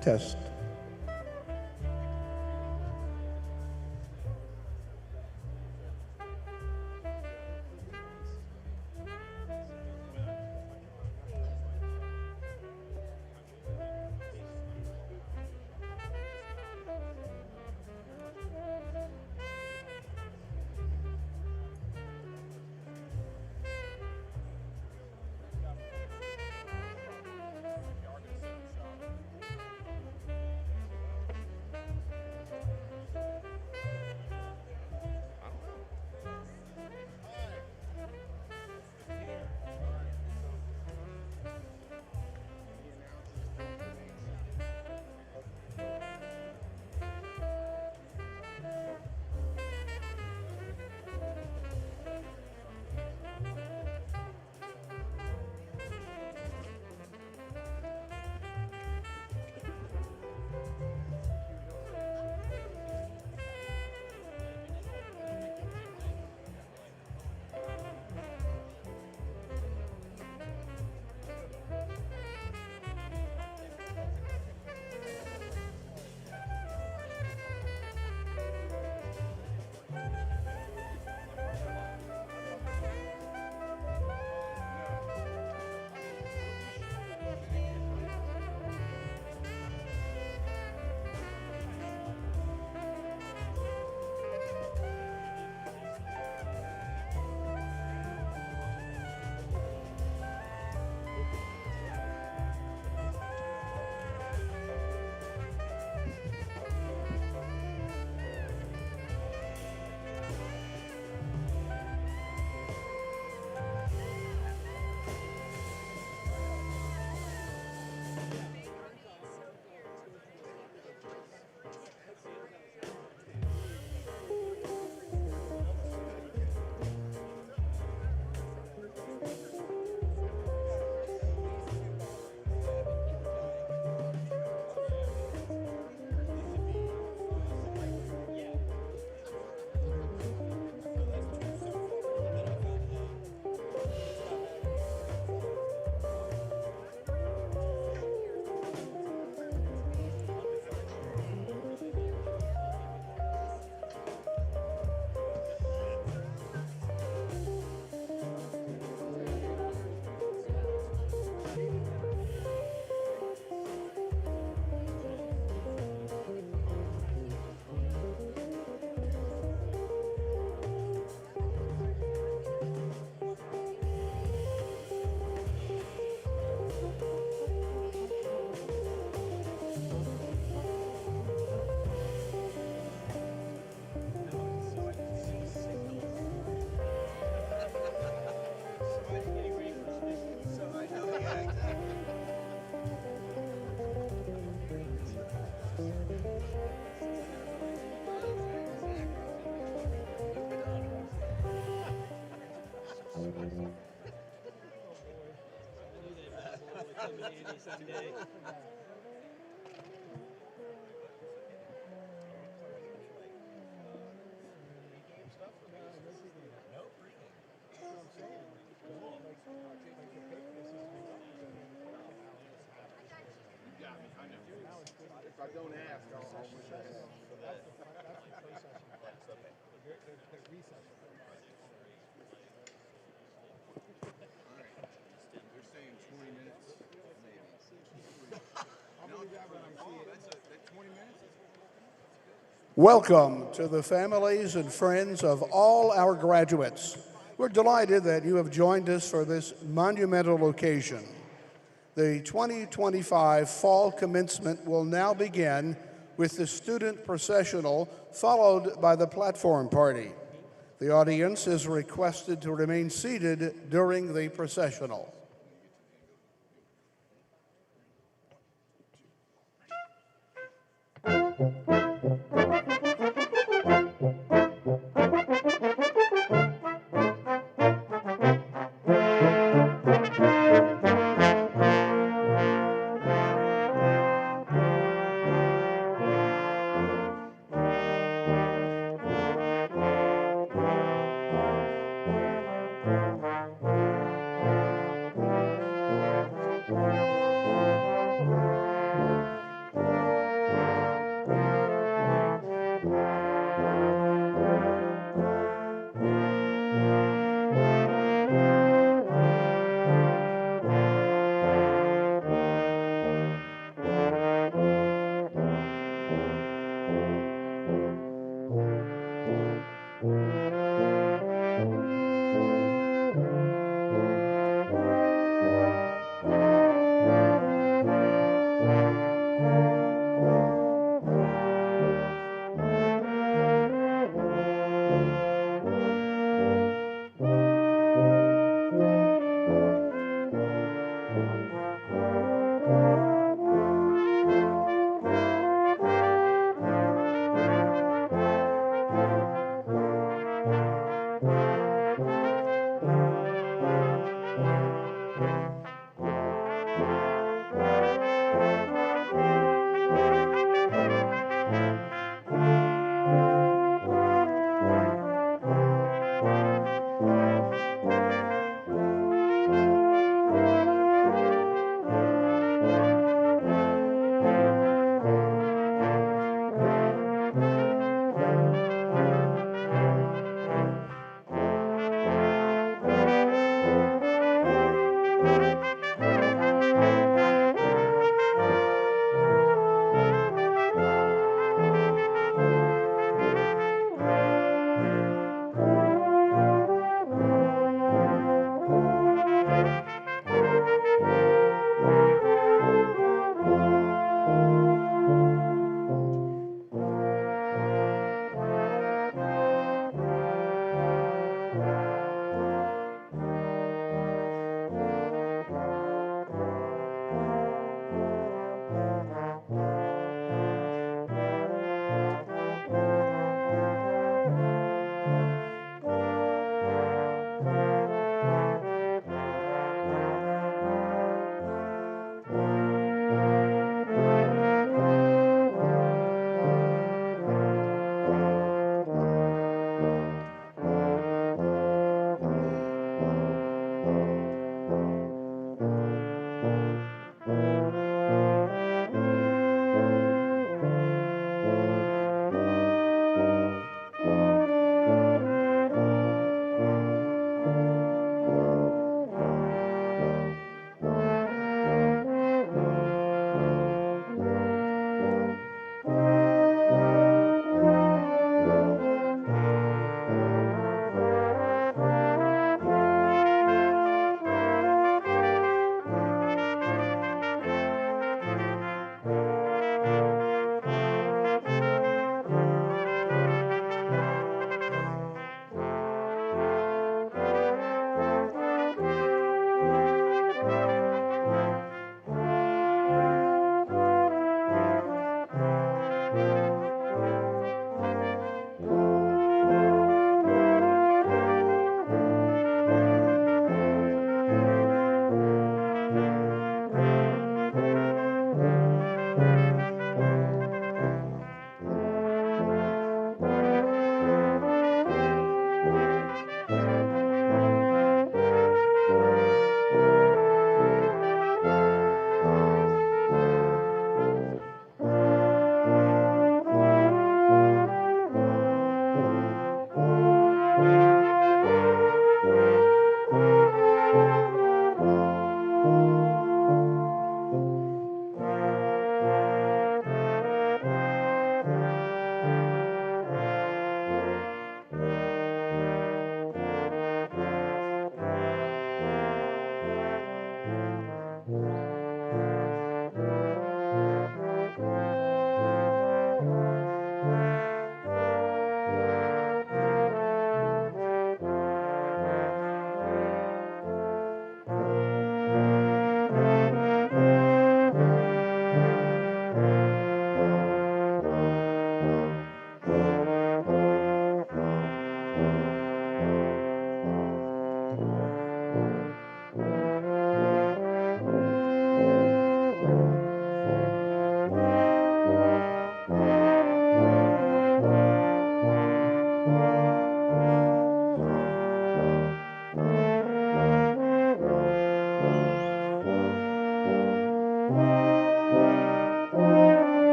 Test. If I don't ask, I'll wish I had. They're saying 20 minutes, maybe. That's 20 minutes? Welcome to the families and friends of all our graduates. We're delighted that you have joined us for this monumental occasion. The 2025 fall commencement will now begin with the student processional, followed by the platform party. The audience is requested to remain seated during the processional.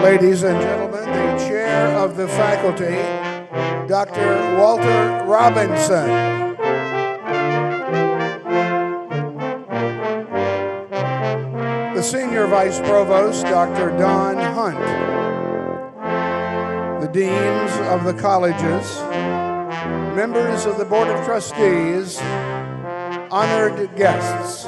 Ladies and gentlemen, the chair of the faculty, Dr. Walter Robinson. The senior vice provost, Dr. Don Hunt. The deans of the colleges, members of the Board of Trustees, honored guests.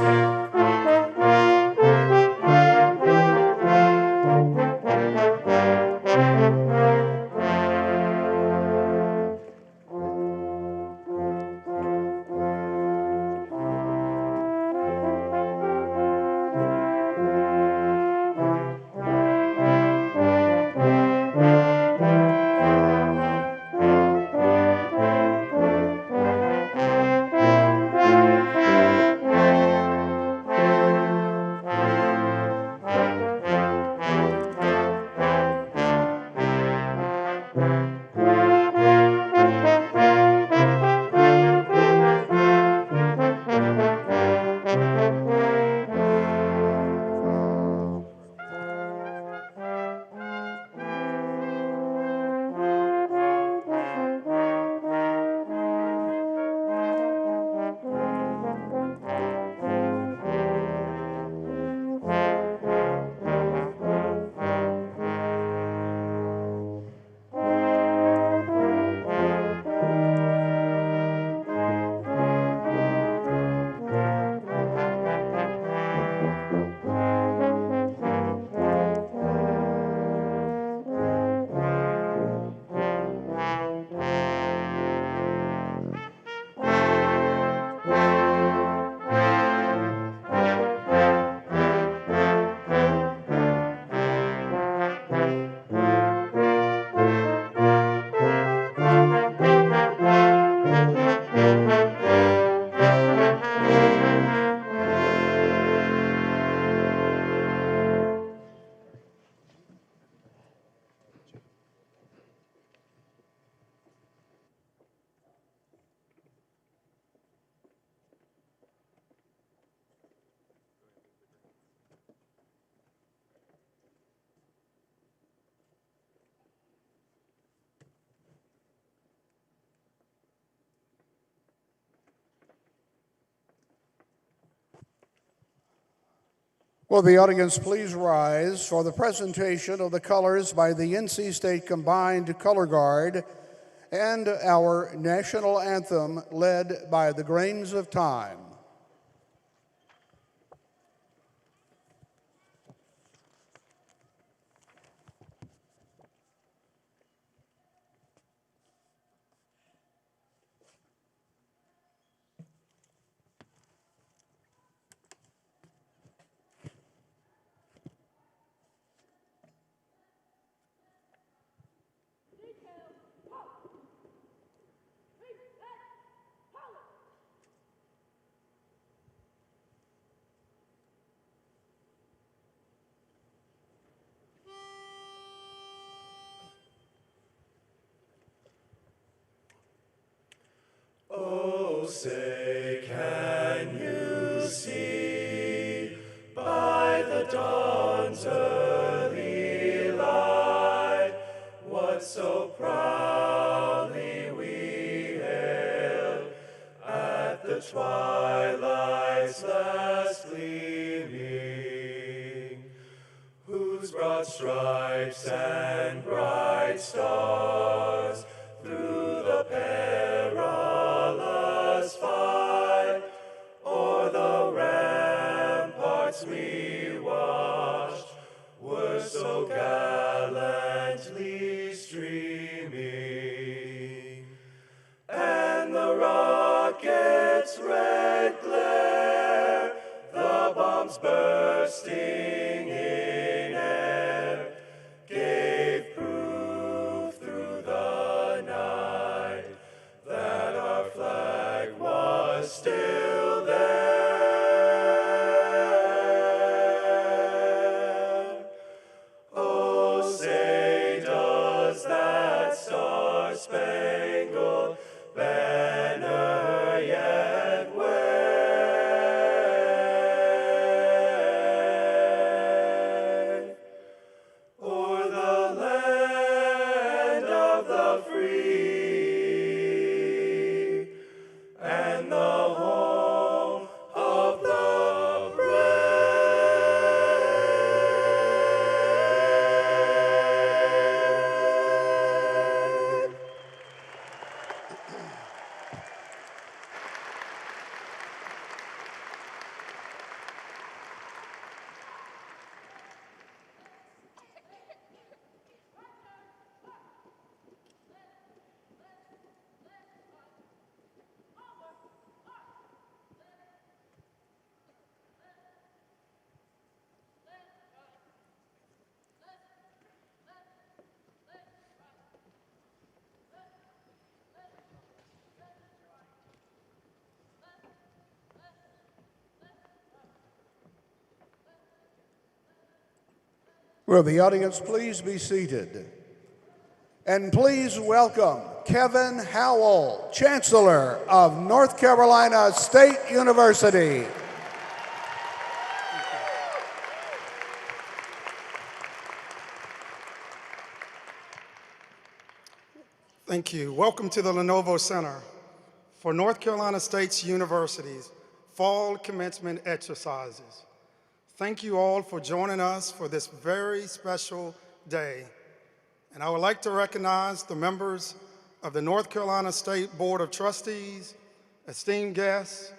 Will the audience please rise for the presentation of the colors by the NC State Combined Color Guard and our national anthem led by the Grains of Time. Oh, say, can you see by the dawn's early light what so proudly we hailed at the twilight's last gleaming, whose broad stripes and bright stars through the perilous fight o'er the ramparts we watched were so gallantly streaming, and the rocket's red glare, the bombs bursting in air, gave proof through the night that our flag was still there. Oh, say, does that star-spangled banner yet wave? Will the audience please be seated? And please welcome Kevin Howell, Chancellor of North Carolina State University. Thank you. Welcome to the Lenovo Center for North Carolina State University's Fall Commencement Exercises. Thank you all for joining us for this very special day. And I would like to recognize the members of the North Carolina State Board of Trustees, esteemed guests,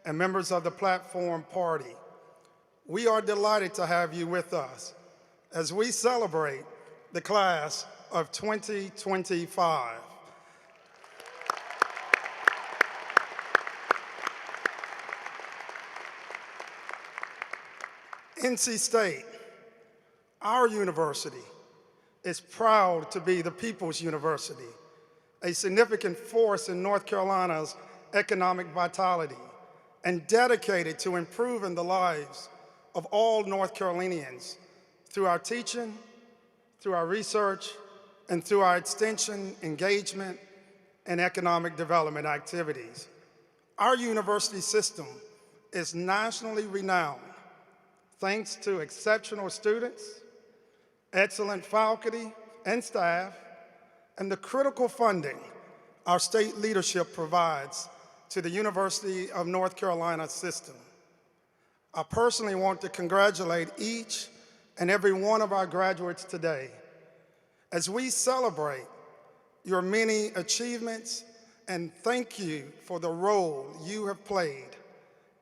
and members of the Platform Party. We are delighted to have you with us as we celebrate the class of 2025. NC State, our university, is proud to be the People's University, a significant force in North Carolina's economic vitality, and dedicated to improving the lives of all North Carolinians through our teaching, through our research, and through our extension, engagement, and economic development activities. Our university system is nationally renowned thanks to exceptional students, excellent faculty and staff, and the critical funding our state leadership provides to the University of North Carolina system. I personally want to congratulate each and every one of our graduates today as we celebrate your many achievements and thank you for the role you have played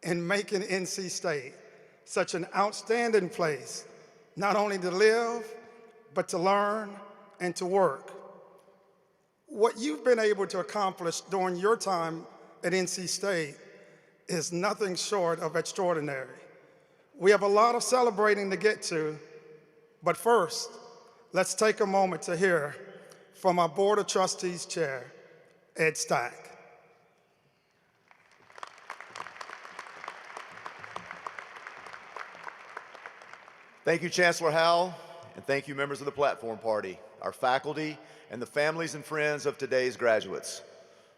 in making NC State such an outstanding place, not only to live, but to learn and to work. What you've been able to accomplish during your time at NC State is nothing short of extraordinary. We have a lot of celebrating to get to, but first, let's take a moment to hear from our Board of Trustees Chair, Ed Stack. Thank you, Chancellor Howell, and thank you, members of the Platform Party, our faculty, and the families and friends of today's graduates.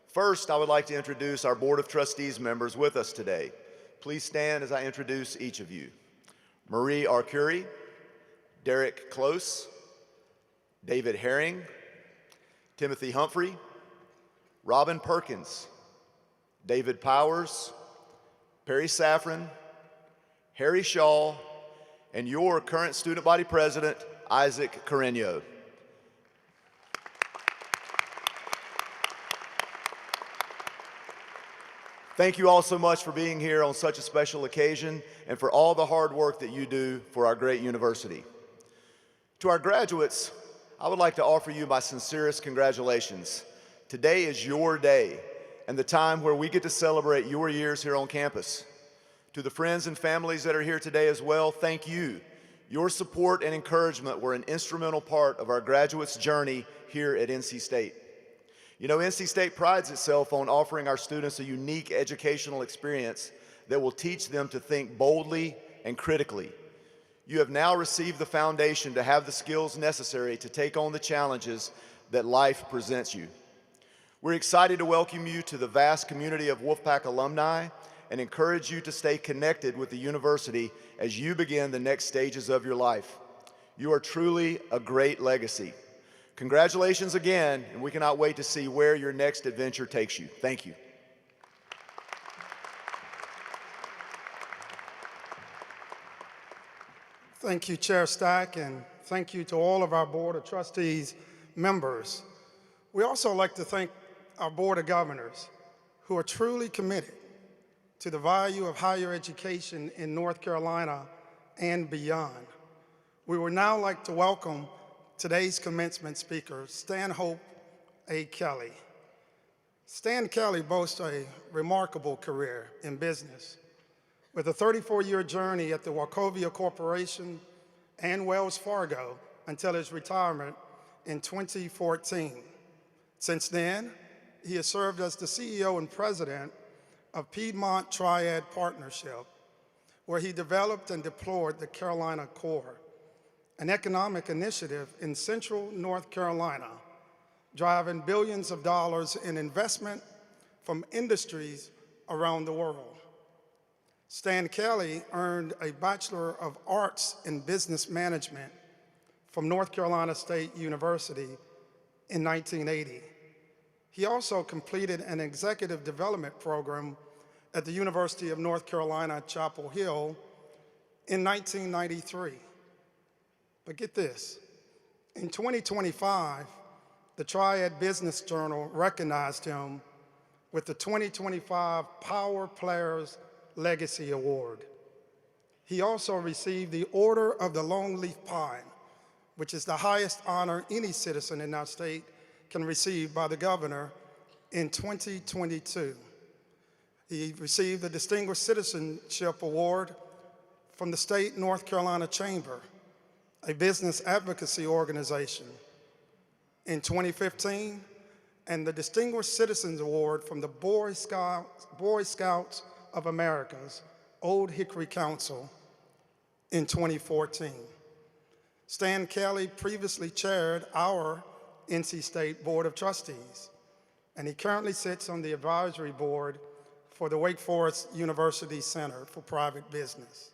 First, I would like to introduce our Board of Trustees members with us today. Please stand as I introduce each of you. Marie Arcuri, Derek Close, David Herring, Timothy Humphrey, Robin Perkins, David Powers, Perry Safran, Harry Shaw, and your current student body president, Isaac Carreño. Thank you all so much for being here on such a special occasion and for all the hard work that you do for our great university. To our graduates, I would like to offer you my sincerest congratulations. Today is your day and the time where we get to celebrate your years here on campus. To the friends and families that are here today as well, thank you. Your support and encouragement were an instrumental part of our graduates' journey here at NC State. You know, NC State prides itself on offering our students a unique educational experience that will teach them to think boldly and critically. You have now received the foundation to have the skills necessary to take on the challenges that life presents you. We're excited to welcome you to the vast community of Wolfpack alumni and encourage you to stay connected with the university as you begin the next stages of your life. You are truly a great legacy. Congratulations again, and we cannot wait to see where your next adventure takes you. Thank you. Thank you, Chair Stack, and thank you to all of our Board of Trustees members. We also like to thank our Board of Governors who are truly committed to the value of higher education in North Carolina and beyond. We would now like to welcome today's commencement speaker, Stanhope A. Kelly. Stan Kelly boasts a remarkable career in business with a 34-year journey at the Wachovia Corporation and Wells Fargo until his retirement in 2014. Since then, he has served as the CEO and president of Piedmont Triad Partnership, where he developed and deployed the Carolina Core, an economic initiative in central North Carolina, driving billions of dollars in investment from industries around the world. Stan Kelly earned a Bachelor of Arts in Business Management from North Carolina State University in 1980. He also completed an executive development program at the University of North Carolina, Chapel Hill in 1993. But get this, in 2025, the Triad Business Journal recognized him with the 2025 Power Players Legacy Award. He also received the Order of the Lone Leaf Pine, which is the highest honor any citizen in our state can receive by the governor in 2022. He received the Distinguished Citizenship Award from the State North Carolina Chamber, a business advocacy organization, in 2015, and the Distinguished Citizens Award from the Boy Scouts of America's Old Hickory Council in 2014. Stan Kelly previously chaired our NC State Board of Trustees, and he currently sits on the advisory board for the Wake Forest University Center for Private Business.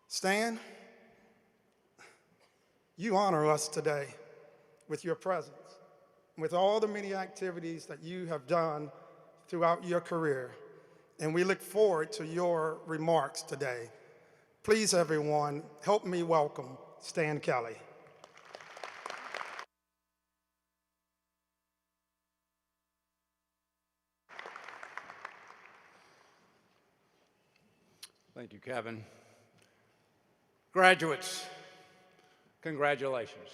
Stan, you honor us today with your presence, with all the many activities that you have done throughout your career, and we look forward to your remarks today. Please, everyone, help me welcome Stan Kelly. Thank you, Kevin. Graduates, congratulations.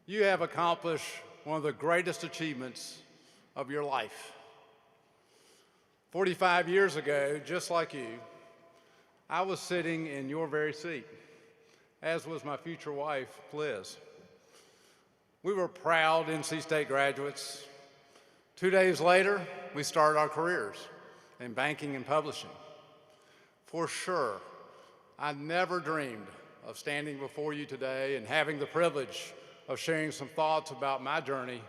You have accomplished one of the greatest achievements of your life. 45 years ago, just like you, I was sitting in your very seat, as was my future wife, Liz. We were proud NC State graduates. 2 days later, we started our careers in banking and publishing. For sure, I never dreamed of standing before you today and having the privilege of sharing some thoughts about my journey,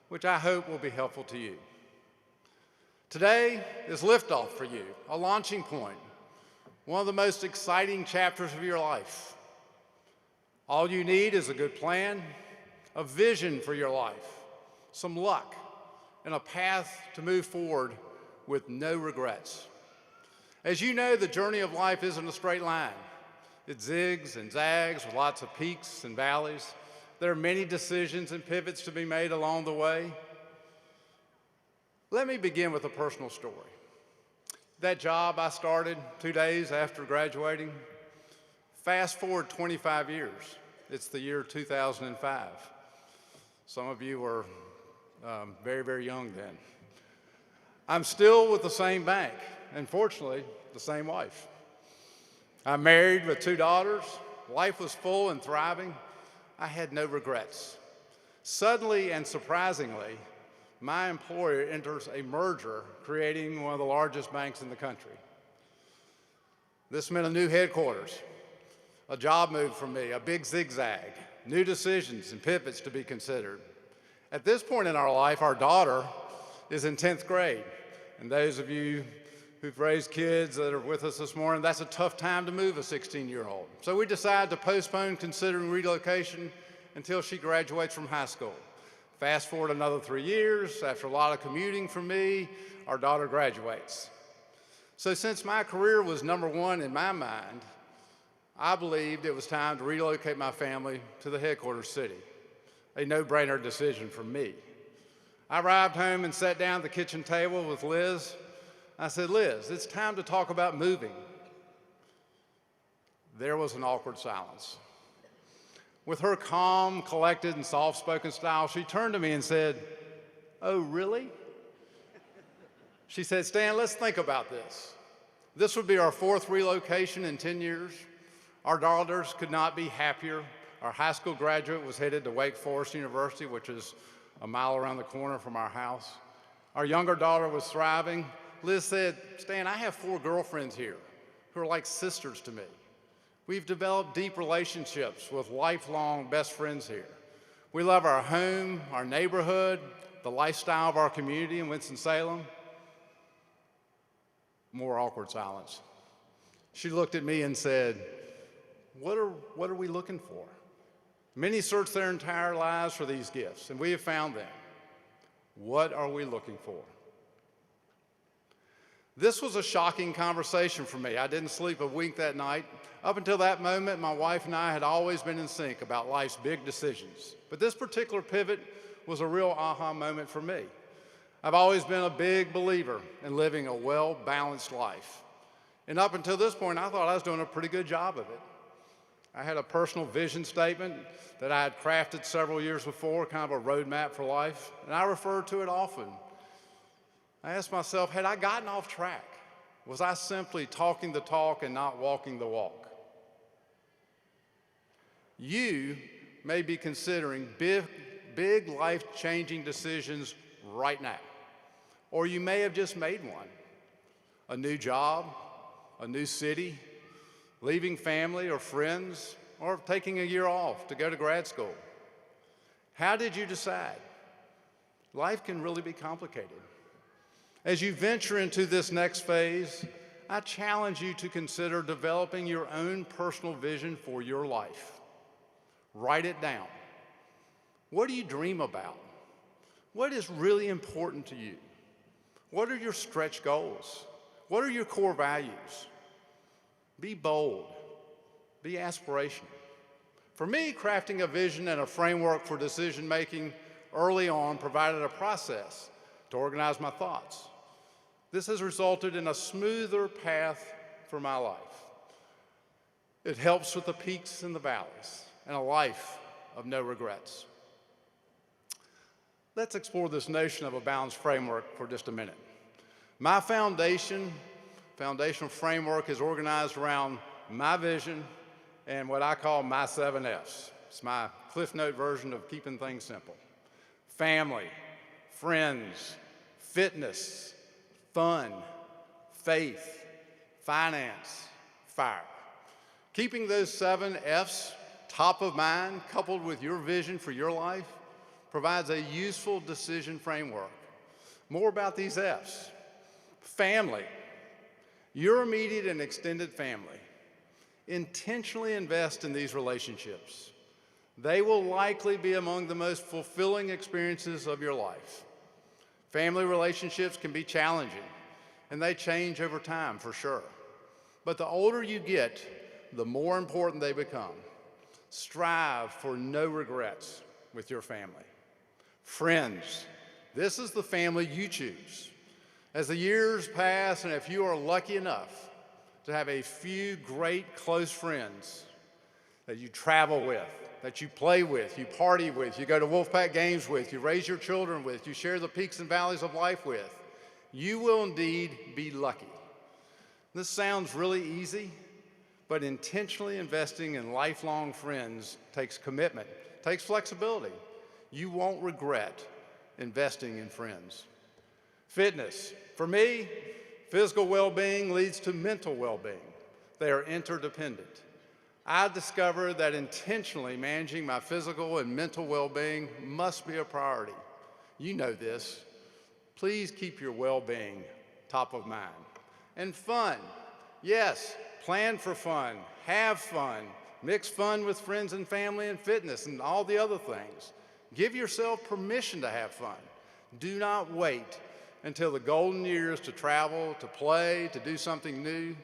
which I hope will be helpful to you. Today is liftoff for you, a launching point, one of the most exciting chapters of your life. All you need is a good plan, a vision for your life, some luck, and a path to move forward with no regrets. As you know, the journey of life isn't a straight line. It zigs and zags with lots of peaks and valleys. There are many decisions and pivots to be made along the way. Let me begin with a personal story. That job I started 2 days after graduating, fast forward 25 years. It's the year 2005. Some of you were very, very young then. I'm still with the same bank, and fortunately, the same wife. I'm married with 2 daughters. Life was full and thriving. I had no regrets. Suddenly and surprisingly, my employer enters a merger, creating one of the largest banks in the country. This meant a new headquarters, a job move for me, a big zigzag, new decisions and pivots to be considered. At this point in our life, our daughter is in 10th grade. And those of you who've raised kids that are with us this morning, that's a tough time to move a 16-year-old. So we decided to postpone considering relocation until she graduates from high school. Fast forward another 3 years, after a lot of commuting for me, our daughter graduates. So since my career was number one in my mind, I believed it was time to relocate my family to the headquarters city, a no-brainer decision for me. I arrived home and sat down at the kitchen table with Liz. I said, Liz, it's time to talk about moving. There was an awkward silence. With her calm, collected, and soft-spoken style, she turned to me and said, oh, really? She said, Stan, let's think about this. This would be our 4th relocation in 10 years. Our daughters could not be happier. Our high school graduate was headed to Wake Forest University, which is a mile around the corner from our house. Our younger daughter was thriving. Liz said, Stan, I have 4 girlfriends here who are like sisters to me. We've developed deep relationships with lifelong best friends here. We love our home, our neighborhood, the lifestyle of our community in Winston-Salem. More awkward silence. She looked at me and said, what are we looking for? Many search their entire lives for these gifts, and we have found them. What are we looking for? This was a shocking conversation for me. I didn't sleep a wink that night. Up until that moment, my wife and I had always been in sync about life's big decisions. But this particular pivot was a real aha moment for me. I've always been a big believer in living a well-balanced life. And up until this point, I thought I was doing a pretty good job of it. I had a personal vision statement that I had crafted several years before, kind of a roadmap for life, and I referred to it often. I asked myself, had I gotten off track? Was I simply talking the talk and not walking the walk? You may be considering big life-changing decisions right now, or you may have just made one. A new job, a new city, leaving family or friends, or taking a year off to go to grad school. How did you decide? Life can really be complicated. As you venture into this next phase, I challenge you to consider developing your own personal vision for your life. Write it down. What do you dream about? What is really important to you? What are your stretch goals? What are your core values? Be bold. Be aspirational. For me, crafting a vision and a framework for decision making early on provided a process to organize my thoughts. This has resulted in a smoother path for my life. It helps with the peaks and the valleys and a life of no regrets. Let's explore this notion of a balanced framework for just a minute. My foundational framework is organized around my vision and what I call my 7 F's. It's my Cliff Note version of keeping things simple. Family, friends, fitness, fun, faith, finance, fire. Keeping those 7 F's top of mind, coupled with your vision for your life, provides a useful decision framework. More about these F's. Family. Your immediate and extended family. Intentionally invest in these relationships. They will likely be among the most fulfilling experiences of your life. Family relationships can be challenging, and they change over time for sure. But the older you get, the more important they become. Strive for no regrets with your family. Friends, this is the family you choose. As the years pass, and if you are lucky enough to have a few great close friends that you travel with, that you play with, you party with, you go to Wolfpack games with, you raise your children with, you share the peaks and valleys of life with, you will indeed be lucky. This sounds really easy, but intentionally investing in lifelong friends takes commitment, takes flexibility. You won't regret investing in friends. Fitness. For me, physical well-being leads to mental well-being. They are interdependent. I discovered that intentionally managing my physical and mental well-being must be a priority. You know this. Please keep your well-being top of mind. And fun. Yes, plan for fun, have fun, mix fun with friends and family and fitness and all the other things. Give yourself permission to have fun. Do not wait until the golden years to travel, to play, to do something new.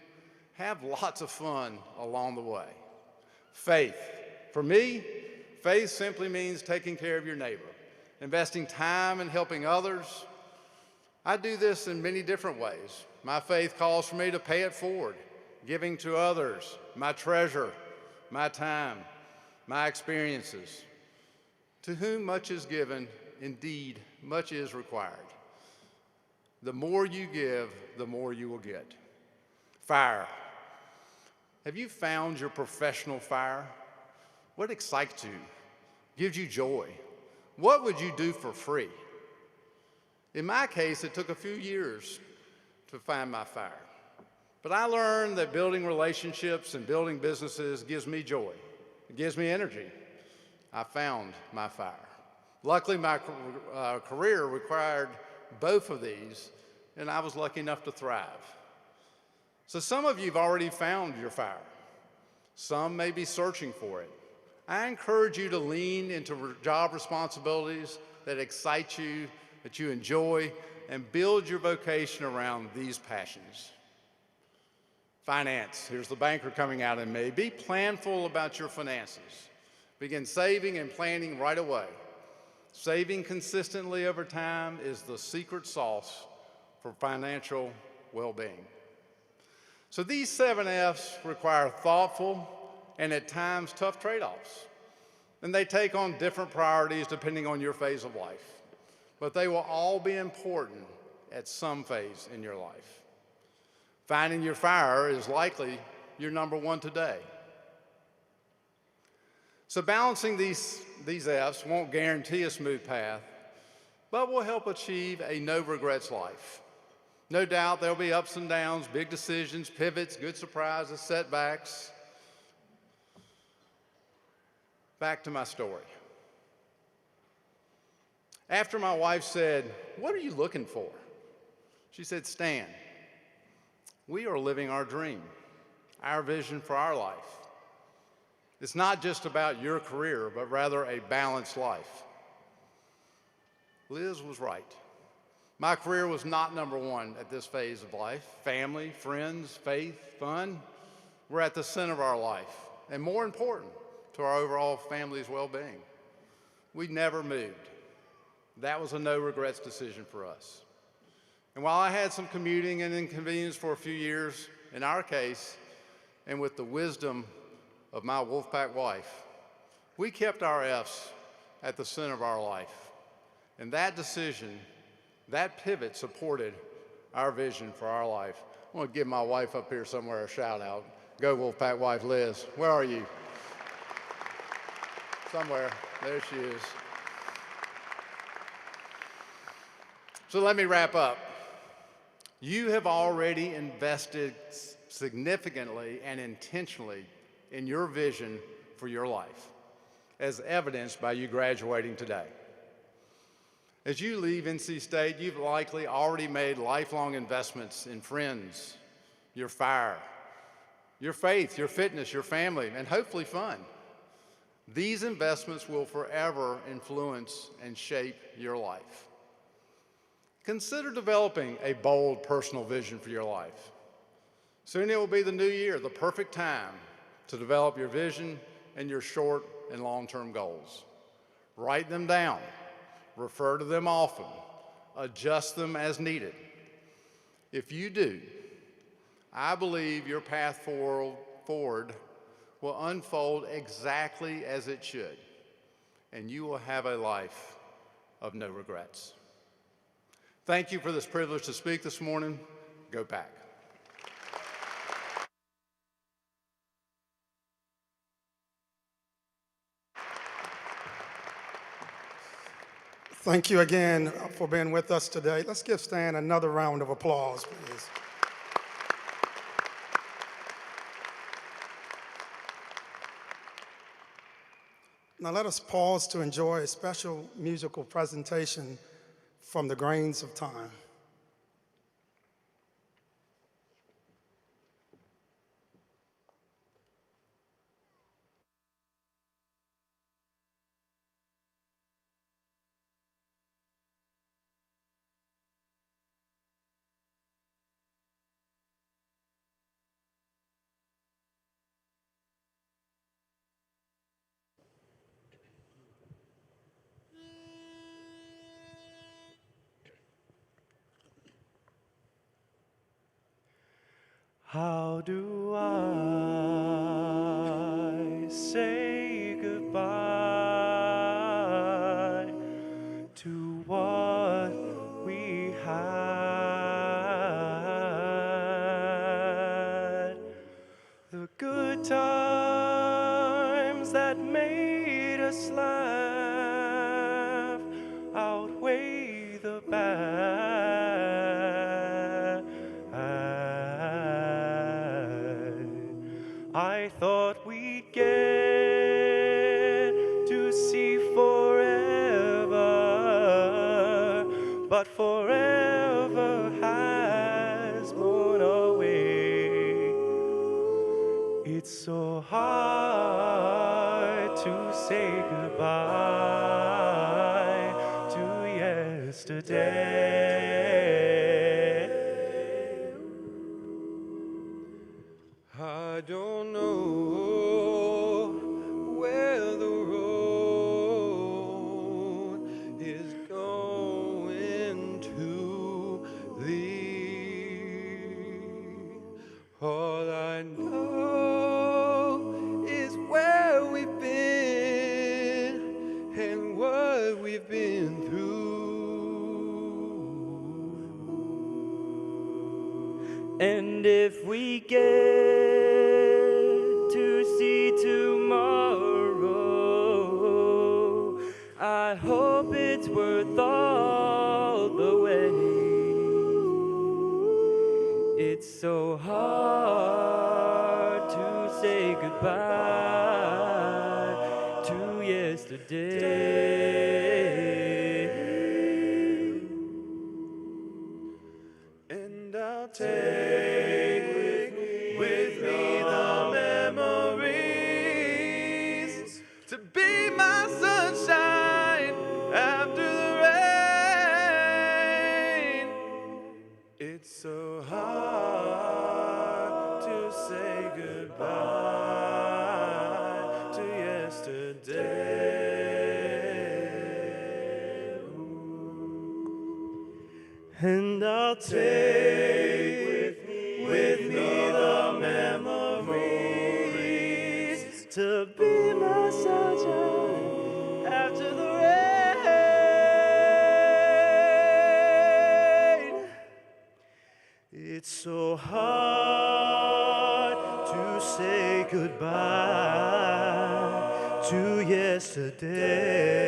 Have lots of fun along the way. Faith. For me, faith simply means taking care of your neighbor, investing time in helping others. I do this in many different ways. My faith calls for me to pay it forward, giving to others my treasure, my time, my experiences. To whom much is given, indeed, much is required. The more you give, the more you will get. Fire. Have you found your professional fire? What excites you, gives you joy? What would you do for free? In my case, it took a few years to find my fire. But I learned that building relationships and building businesses gives me joy. It gives me energy. I found my fire. Luckily, my career required both of these, and I was lucky enough to thrive. So some of you have already found your fire. Some may be searching for it. I encourage you to lean into job responsibilities that excite you, that you enjoy, and build your vocation around these passions. Finance, here's the banker coming out in me. Be planful about your finances. Begin saving and planning right away. Saving consistently over time is the secret sauce for financial well-being. So these 7 F's require thoughtful and at times tough trade-offs. And they take on different priorities depending on your phase of life. But they will all be important at some phase in your life. Finding your fire is likely your number one today. So balancing these F's won't guarantee a smooth path, but will help achieve a no-regrets life. No doubt there'll be ups and downs, big decisions, pivots, good surprises, setbacks. Back to my story. After my wife said, "What are you looking for?" She said, "Stan, we are living our dream, our vision for our life. It's not just about your career, but rather a balanced life." Liz was right. My career was not number one at this phase of life. Family, friends, faith, fun were at the center of our life, and more important, to our overall family's well-being. We never moved. That was a no-regrets decision for us. And while I had some commuting and inconvenience for a few years, in our case, and with the wisdom of my Wolfpack wife, we kept our F's at the center of our life. And that decision, that pivot supported our vision for our life. I want to give my wife up here somewhere a shout out. Go Wolfpack wife Liz, where are you? Somewhere, there she is. So let me wrap up. You have already invested significantly and intentionally in your vision for your life, as evidenced by you graduating today. As you leave NC State, you've likely already made lifelong investments in friends, your fire, your faith, your fitness, your family, and hopefully fun. These investments will forever influence and shape your life. Consider developing a bold personal vision for your life. Soon it will be the new year, the perfect time to develop your vision and your short and long-term goals. Write them down, refer to them often, adjust them as needed. If you do, I believe your path forward will unfold exactly as it should, and you will have a life of no regrets. Thank you for this privilege to speak this morning. Go Pack. Thank you again for being with us today. Let's give Stan another round of applause, please. Now let us pause to enjoy a special musical presentation from the Grains of Time. How do I say goodbye to what we had? The good times that made us laugh outweigh the bad. I thought we'd get to see forever, but forever has blown away. It's so hard to say goodbye to yesterday. I don't know where the road is going to lead. All I know is where we've been and what we've been through. And if we get to see tomorrow, I hope it's worth all the wait. It's so hard to say goodbye to yesterday. And I'll take with me the memories to be my sunshine after the rain. It's so hard to say goodbye to yesterday. And I'll take with me the memories to be my sunshine after the rain. It's so hard to say goodbye to yesterday.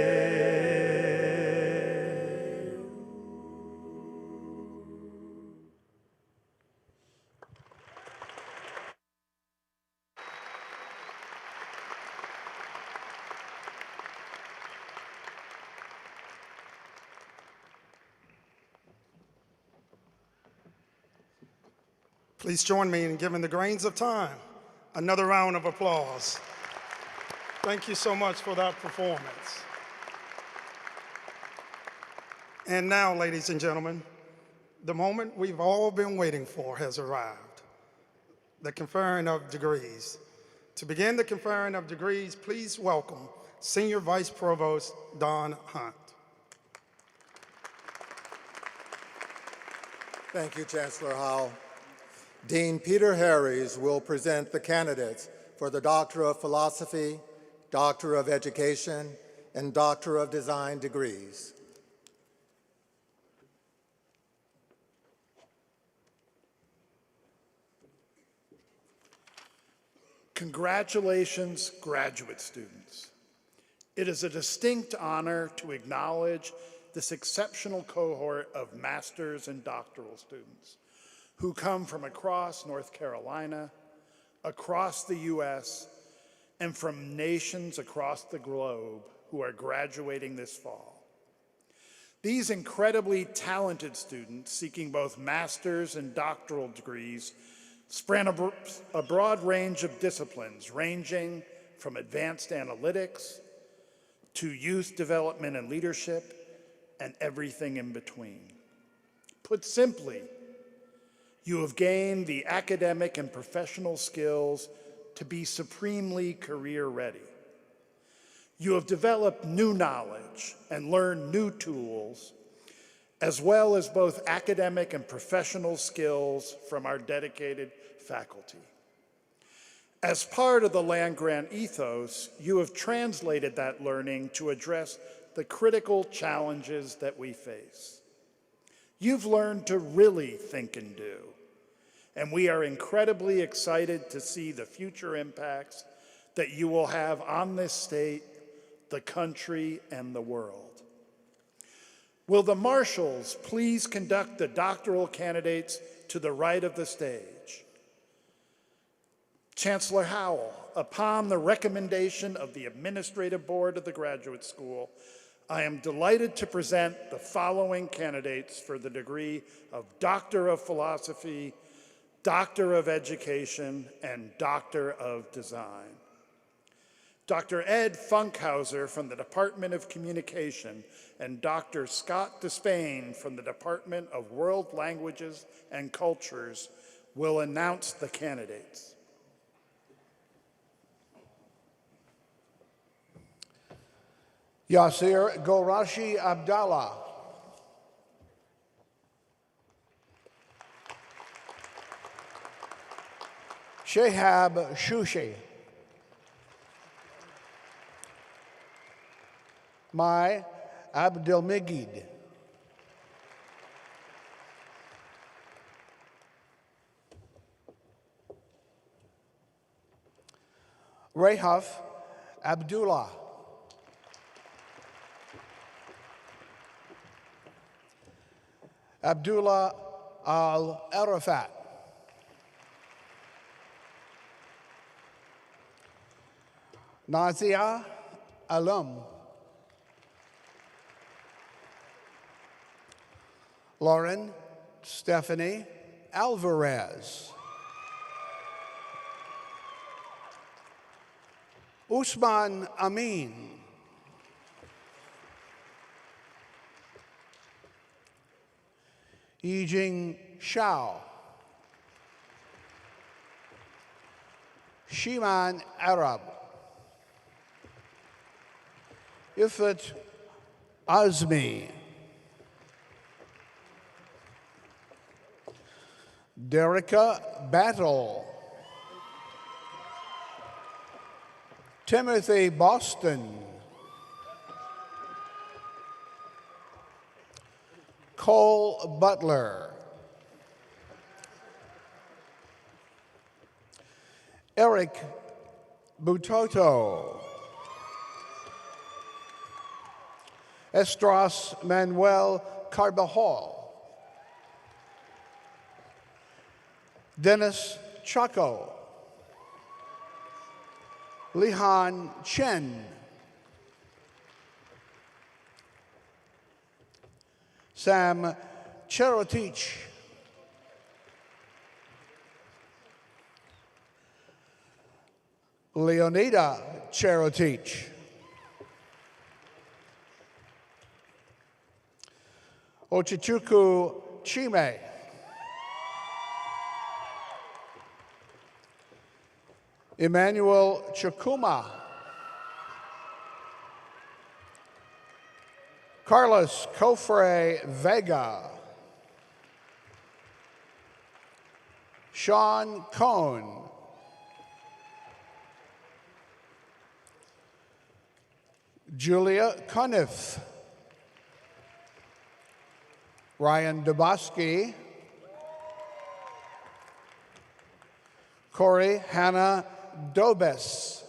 Please join me in giving the Grains of Time another round of applause. Thank you so much for that performance. And now, ladies and gentlemen, the moment we've all been waiting for has arrived, the conferring of degrees. To begin the conferring of degrees, please welcome Senior Vice Provost Don Hunt. Thank you, Chancellor Howell. Dean Peter Harries will present the candidates for the Doctor of Philosophy, Doctor of Education, and Doctor of Design degrees. Congratulations, graduate students. It is a distinct honor to acknowledge this exceptional cohort of master's and doctoral students who come from across North Carolina, across the U.S., and from nations across the globe who are graduating this fall. These incredibly talented students seeking both master's and doctoral degrees span a broad range of disciplines, ranging from advanced analytics to youth development and leadership, and everything in between. Put simply, you have gained the academic and professional skills to be supremely career ready. You have developed new knowledge and learned new tools, as well as both academic and professional skills from our dedicated faculty. As part of the land-grant ethos, you have translated that learning to address the critical challenges that we face. You've learned to really think and do, and we are incredibly excited to see the future impacts that you will have on this state, the country, and the world. Will the marshals please conduct the doctoral candidates to the right of the stage? Chancellor Howell, upon the recommendation of the Administrative Board of the Graduate School, I am delighted to present the following candidates for the degree of Doctor of Philosophy, Doctor of Education, and Doctor of Design. Dr. Ed Funkhauser from the Department of Communication and Dr. Scott Despain from the Department of World Languages and Cultures will announce the candidates. Yasir Gorashi Abdallah. Shehab Shushi. Mai Abdelmegid. Rehaf Abdullah. Abdullah Al-Arafat. Nazia Alam. Lauren Stephanie Alvarez. Usman Amin. Yijing Shao. Shiman Arab. Ifat Azmi. Derica Battle. Timothy Boston. Cole Butler. Eric Butoto. Estras Manuel Carbajal. Dennis Chaco. Lihan Chen. Sam Cherotich. Leonida Cherotich. Ochichuku Chime. Emmanuel Chakuma. Carlos Cofre Vega. Sean Cohn. Julia Cuniff. Ryan Dubosky. Corey Hannah Dobes.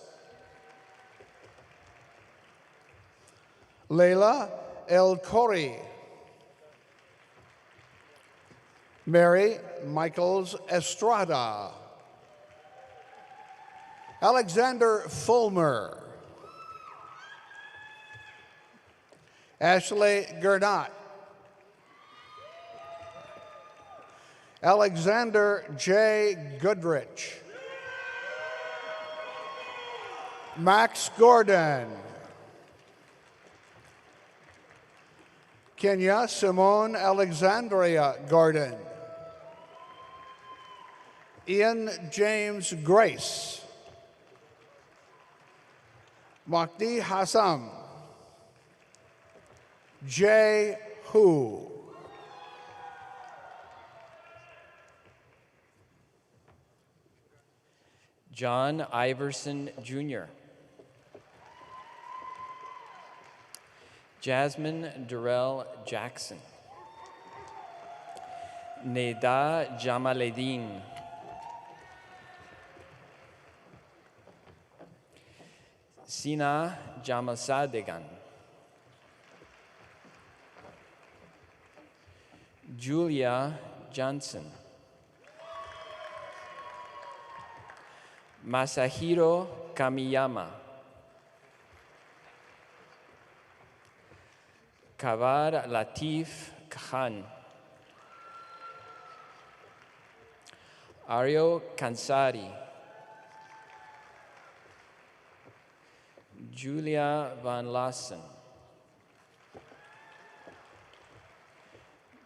Leila El Khoury. Mary Michaels Estrada. Alexander Fulmer. Ashley Gernot. Alexander J. Goodrich. Max Gordon. Kenya Simone Alexandria Gordon. Ian James Grace. Mahdi Hassam. Jay Hu. John Iverson Jr. Jasmine Durrell Jackson. Neda Jamaleddin. Sina Jamasadegan. Julia Johnson. Masahiro Kamiyama. Kawar Latif Khan. Aryo Kansari. Julia Van Lassen.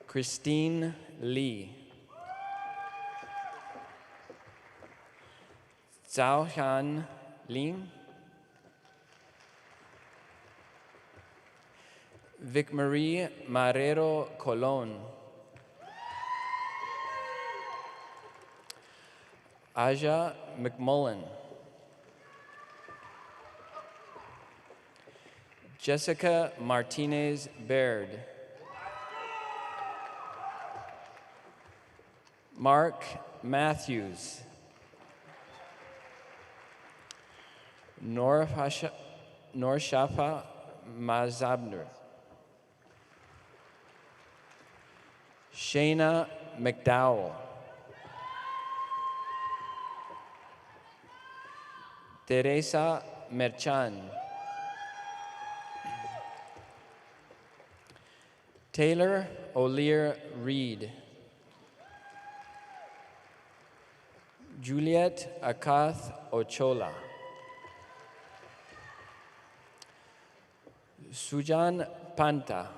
Christine Lee. Zhao Han Ling. Vic Marie Marrero Colon. Aja McMullen. Jessica Martinez Baird. Mark Matthews. Norshafa Mazabner. Shayna McDowell. Teresa Merchan. Taylor O'Lear Reed. Juliet Akath Ochola. Sujan Panta.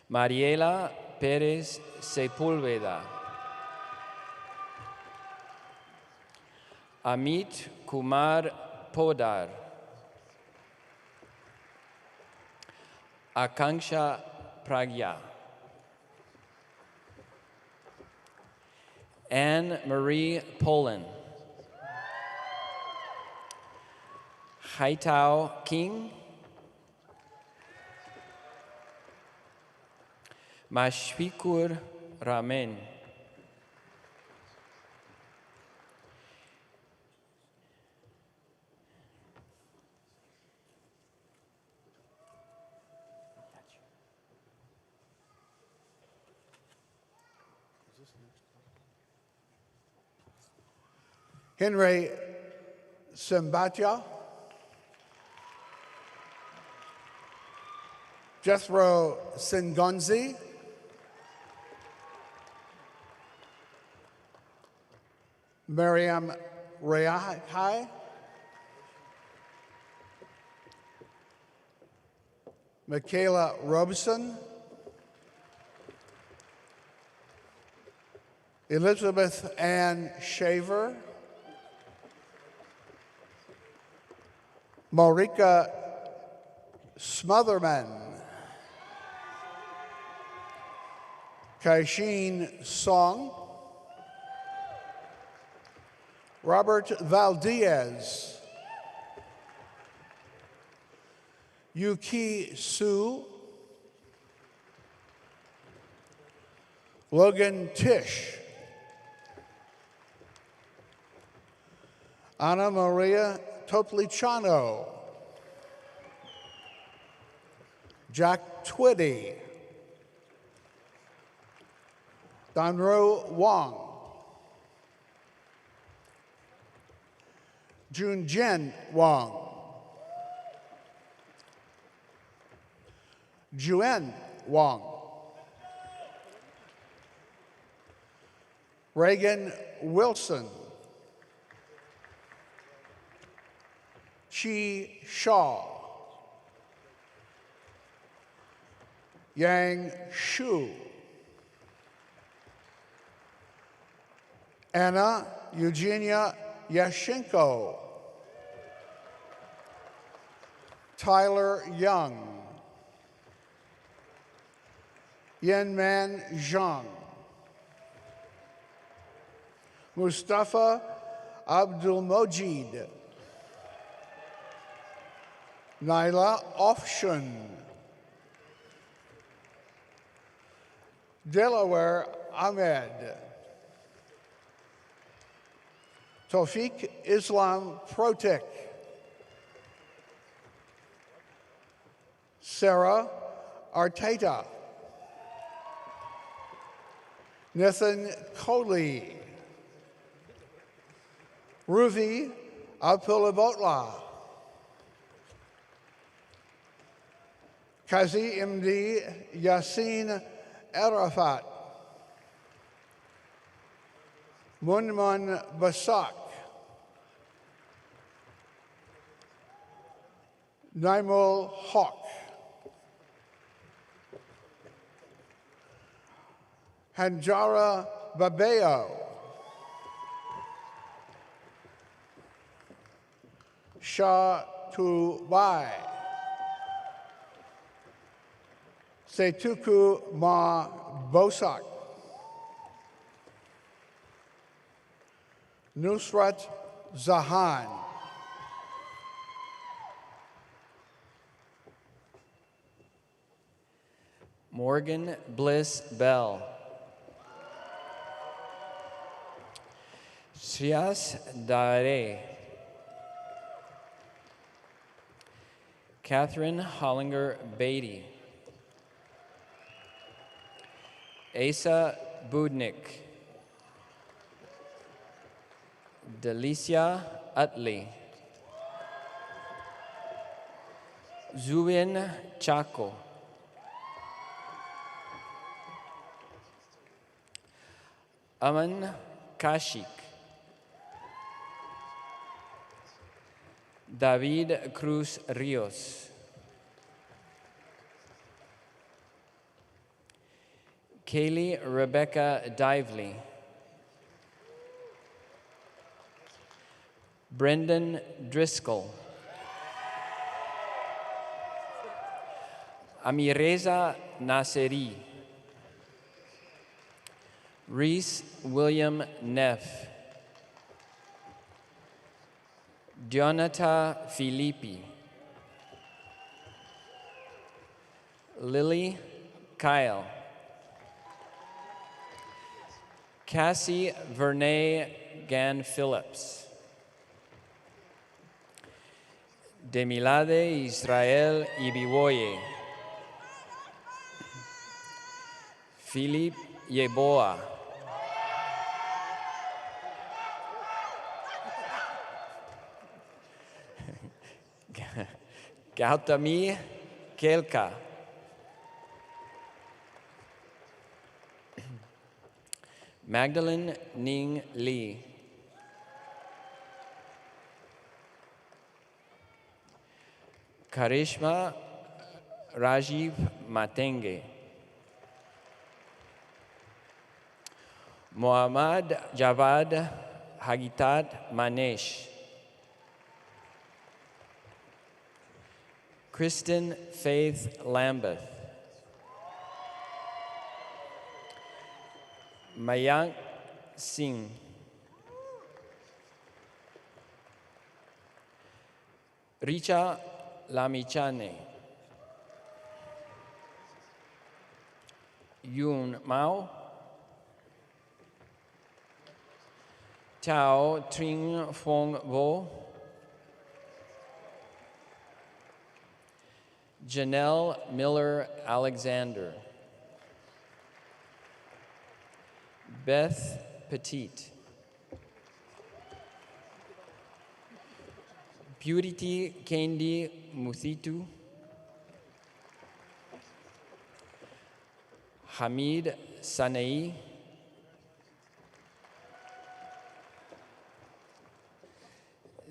Mariela Pérez Sepúlveda. Amit Kumar Podar. Akanksha Pragya. Anne Marie Poland. Haitao King. Mashfikur Ramen. Henry Simbatia. Jethro Singonzi. Miriam Rayahai. Michaela Robeson. Elizabeth Ann Shaver. Marika Smotherman. Kaisheen Song. Robert Valdez. Yuki Su. Logan Tish. Ana Maria Toplichano. Jack Twitty. Donro Wong. Jun Jen Wong. Juen Wong. Reagan Wilson. Chi Shaw. Yang Shu. Anna Eugenia Yashenko. Tyler Young. Yanman Zhang. Mustafa Abdulmojid. Naila Ofshun. Delaware Ahmed. Tawfiq Islam Protek. Sarah Arteta. Nathan Coley, Ruvi Abdulabotla, Kazi MD Yassin Arafat, Munman Basak, Naimul Hawk, Hanjara Babeo, Shah Tubai, Setuku Ma Bosak, Nusrat Zahan, Morgan Bliss Bell, Srias Dare, Catherine Hollinger Beatty, Asa Budnik, Delicia Utley, Zubin Chaco, Aman Kashik, David Cruz Rios, Kaylee Rebecca Dively, Brendan Driscoll, Amireza Naseri, Reese William Neff, Dionata Filippi, Lily Kyle, Cassie Vernay Gann Phillips, Demilade Israel Ibiwoye, Philippe Yeboah, Gautami Kelka, Magdalene Ning Lee, Karishma Rajiv Matenge, Muhammad Javad Hagitat Manesh, Kristen Faith Lambeth, Mayank Singh, Richa Lamichane, Yun Mao, Tao Tring Fong Vo, Janelle Miller Alexander, Beth Petit, Purity Kendi Muthitu, Hamid Sanei,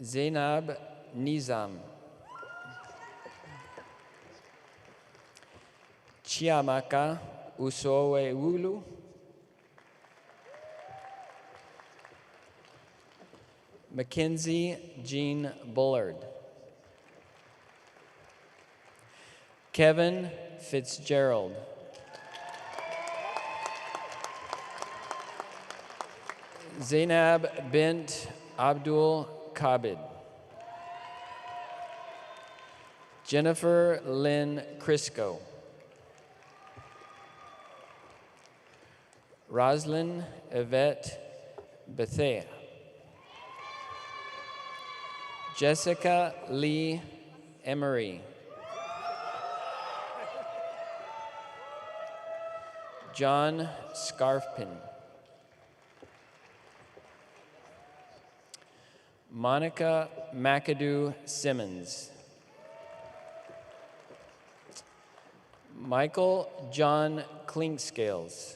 Zainab Nizam, Chiamaka Usoweulu, Mackenzie Jean Bullard, Kevin Fitzgerald, Zainab bint Abdul Kabid, Jennifer Lynn Crisco, Roslyn Yvette Bethea, Jessica Lee Emery, John Scarfpin, Monica McAdoo Simmons. Michael John Klinkscales.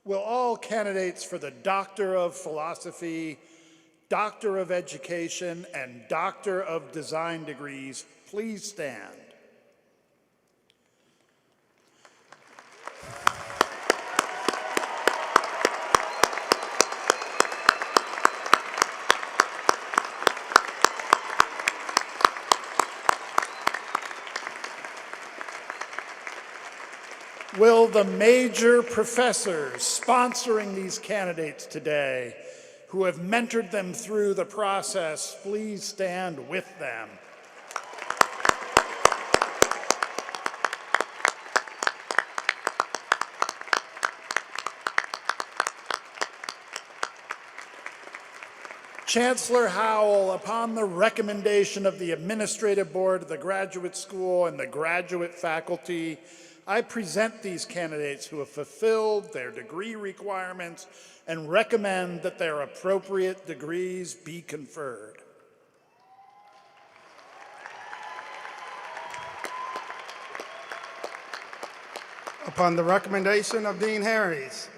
Will all candidates for the Doctor of Philosophy, Doctor of Education, and Doctor of Design degrees please stand? Will the major professors sponsoring these candidates today, who have mentored them through the process, please stand with them? Chancellor Howell, upon the recommendation of the Administrative Board of the Graduate School and the graduate faculty, I present these candidates who have fulfilled their degree requirements and recommend that their appropriate degrees be conferred. Upon the recommendation of Dean Harries,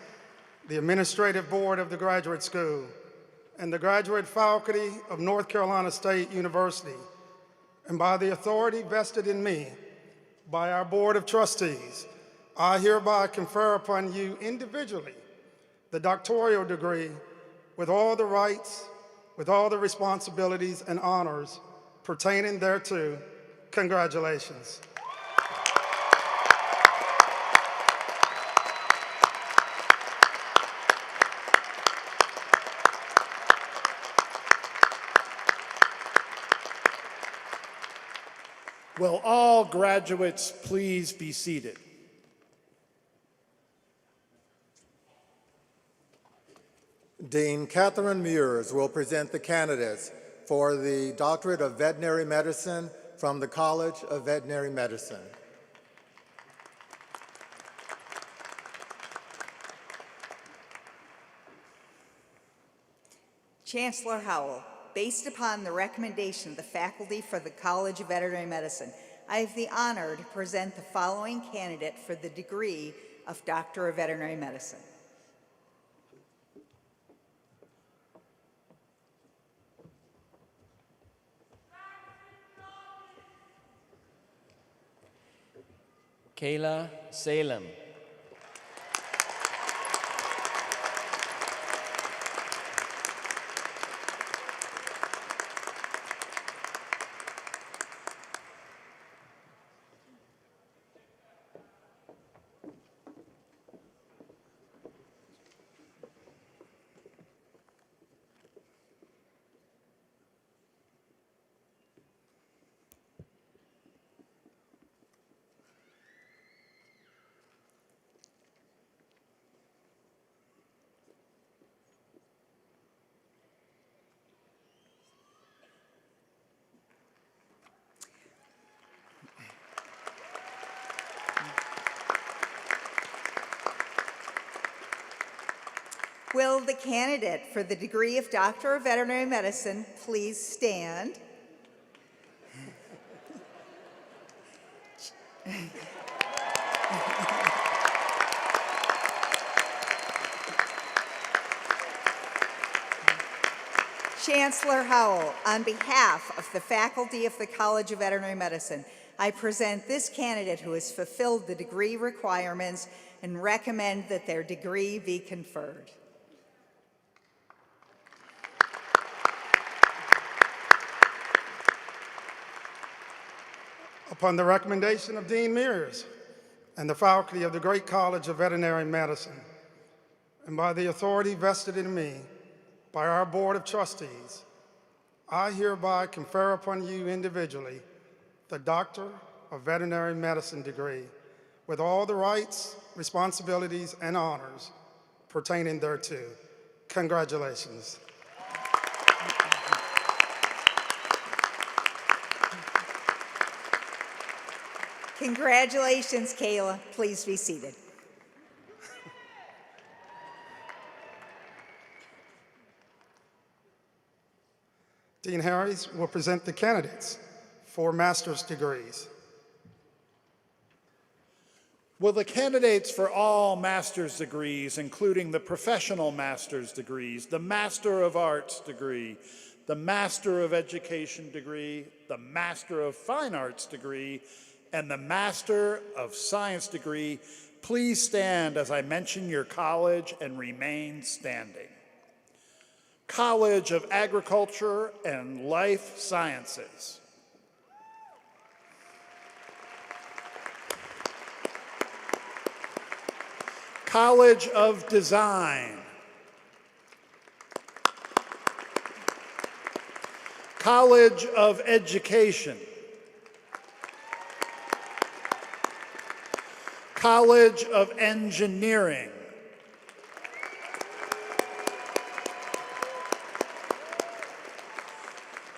the Administrative Board of the Graduate School, and the graduate faculty of North Carolina State University, and by the authority vested in me by our Board of Trustees, I hereby confer upon you individually the doctoral degree with all the rights, with all the responsibilities and honors pertaining thereto. Congratulations. Will all graduates please be seated? Dean Catherine Mears will present the candidates for the Doctorate of Veterinary Medicine from the College of Veterinary Medicine. Chancellor Howell, based upon the recommendation of the faculty for the College of Veterinary Medicine, I have the honor to present the following candidate for the degree of Doctor of Veterinary Medicine. Kayla Salem. Will the candidate for the degree of Doctor of Veterinary Medicine please stand? Chancellor Howell, on behalf of the faculty of the College of Veterinary Medicine, I present this candidate who has fulfilled the degree requirements and recommend that their degree be conferred. Upon the recommendation of Dean Mears and the faculty of the Great College of Veterinary Medicine, and by the authority vested in me by our Board of Trustees, I hereby confer upon you individually the Doctor of Veterinary Medicine degree with all the rights, responsibilities, and honors pertaining thereto. Congratulations. Congratulations, Kayla. Please be seated. Dean Harries will present the candidates for master's degrees. Will the candidates for all master's degrees, including the professional master's degrees, the Master of Arts degree, the Master of Education degree, the Master of Fine Arts degree, and the Master of Science degree, please stand as I mention your college and remain standing. College of Agriculture and Life Sciences. College of Design. College of Education. College of Engineering.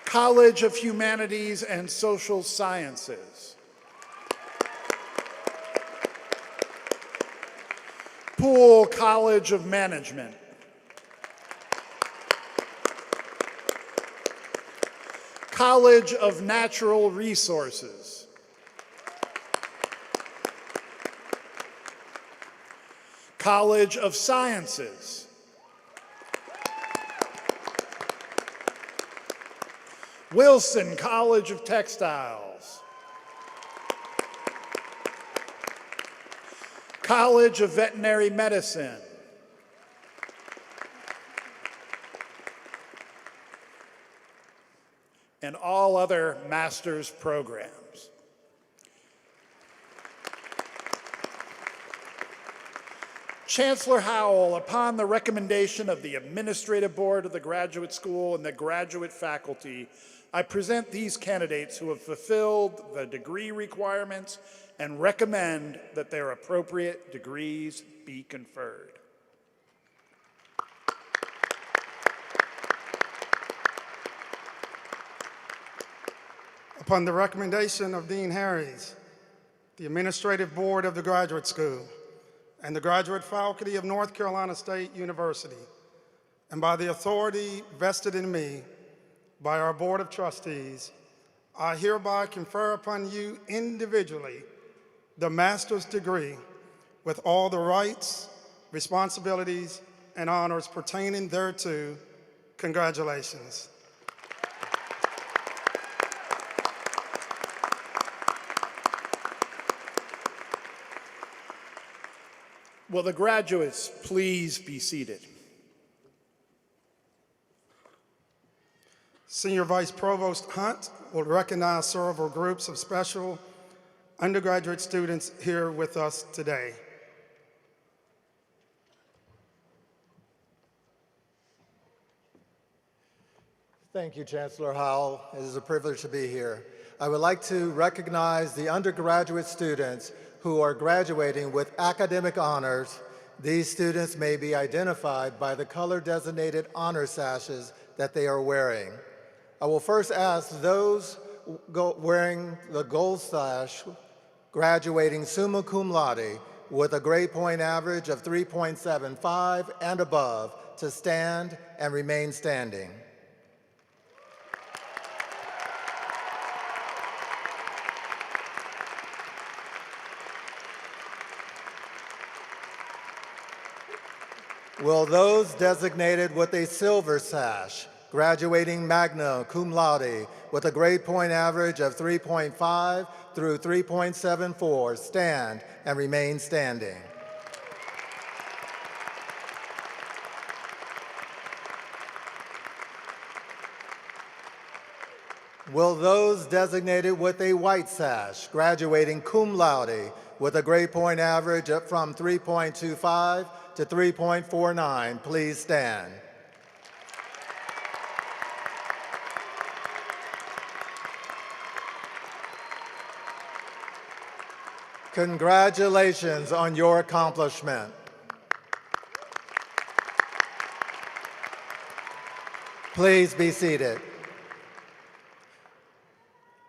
College of Humanities and Social Sciences. Poole College of Management. College of Natural Resources. College of Sciences. Wilson College of Textiles. College of Veterinary Medicine. And all other master's programs. Chancellor Howell, upon the recommendation of the Administrative Board of the Graduate School and the graduate faculty, I present these candidates who have fulfilled the degree requirements and recommend that their appropriate degrees be conferred. Upon the recommendation of Dean Harries, the Administrative Board of the Graduate School, and the graduate faculty of North Carolina State University, and by the authority vested in me by our Board of Trustees, I hereby confer upon you individually the master's degree with all the rights, responsibilities, and honors pertaining thereto. Congratulations. Will the graduates please be seated? Senior Vice Provost Hunt will recognize several groups of special undergraduate students here with us today. Thank you, Chancellor Howell. It is a privilege to be here. I would like to recognize the undergraduate students who are graduating with academic honors. These students may be identified by the color-designated honor sashes that they are wearing. I will first ask those wearing the gold sash graduating summa cum laude with a grade point average of 3.75 and above to stand and remain standing. Will those designated with a silver sash, graduating magna cum laude with a grade point average of 3.5 through 3.74, stand and remain standing? Will those designated with a white sash, graduating cum laude with a grade point average up from 3.25 to 3.49, please stand. Congratulations on your accomplishment. Please be seated.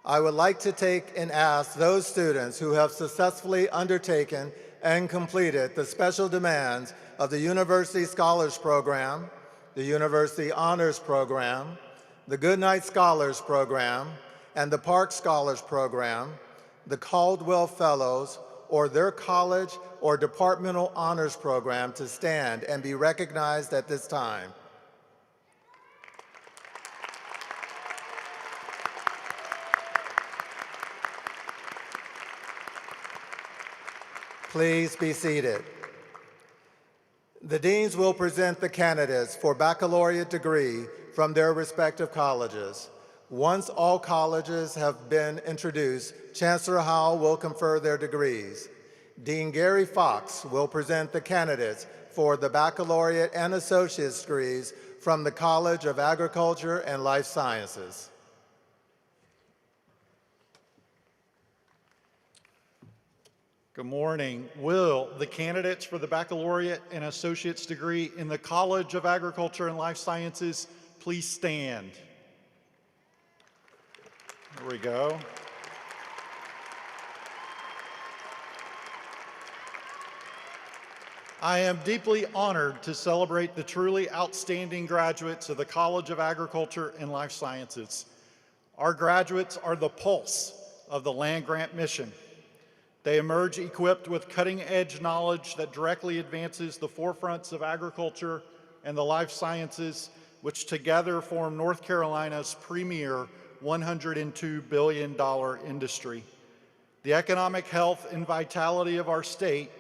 I would like to take and ask those students who have successfully undertaken and completed the special demands of the University Scholars Program, the University Honors Program, the Goodnight Scholars Program, and the Park Scholars Program, the Caldwell Fellows, or their college or departmental honors program to stand and be recognized at this time. Please be seated. The deans will present the candidates for baccalaureate degree from their respective colleges. Once all colleges have been introduced, Chancellor Howell will confer their degrees. Dean Gary Fox will present the candidates for the baccalaureate and associate's degrees from the College of Agriculture and Life Sciences. Good morning. Will the candidates for the baccalaureate and associate's degree in the College of Agriculture and Life Sciences please stand? There we go. I am deeply honored to celebrate the truly outstanding graduates of the College of Agriculture and Life Sciences. Our graduates are the pulse of the land-grant mission. They emerge equipped with cutting-edge knowledge that directly advances the forefronts of agriculture and the life sciences, which together form North Carolina's premier $102 billion industry. The economic health and vitality of our state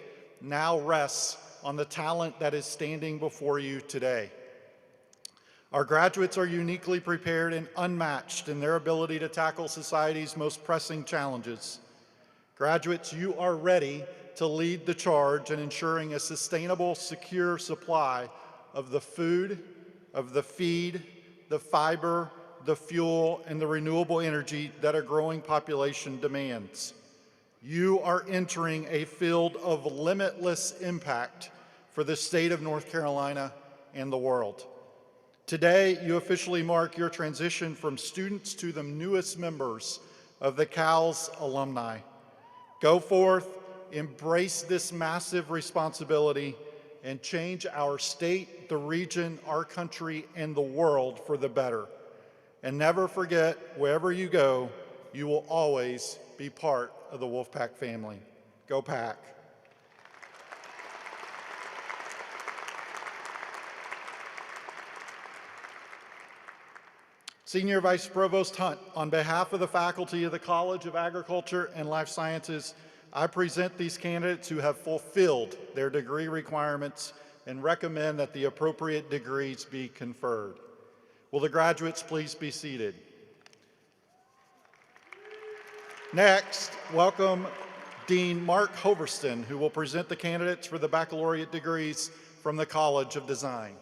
now rests on the talent that is standing before you today. Our graduates are uniquely prepared and unmatched in their ability to tackle society's most pressing challenges. Graduates, you are ready to lead the charge in ensuring a sustainable, secure supply of the food, of the feed, the fiber, the fuel, and the renewable energy that a growing population demands. You are entering a field of limitless impact for the state of North Carolina and the world. Today, you officially mark your transition from students to the newest members of the CALS alumni. Go forth, embrace this massive responsibility, and change our state, the region, our country, and the world for the better. And never forget, wherever you go, you will always be part of the Wolfpack family. Go Pack. Senior Vice Provost Hunt, on behalf of the faculty of the College of Agriculture and Life Sciences, I present these candidates who have fulfilled their degree requirements and recommend that the appropriate degrees be conferred. Will the graduates please be seated? Next, welcome Dean Mark Hoverston, who will present the candidates for the baccalaureate degrees from the College of Design.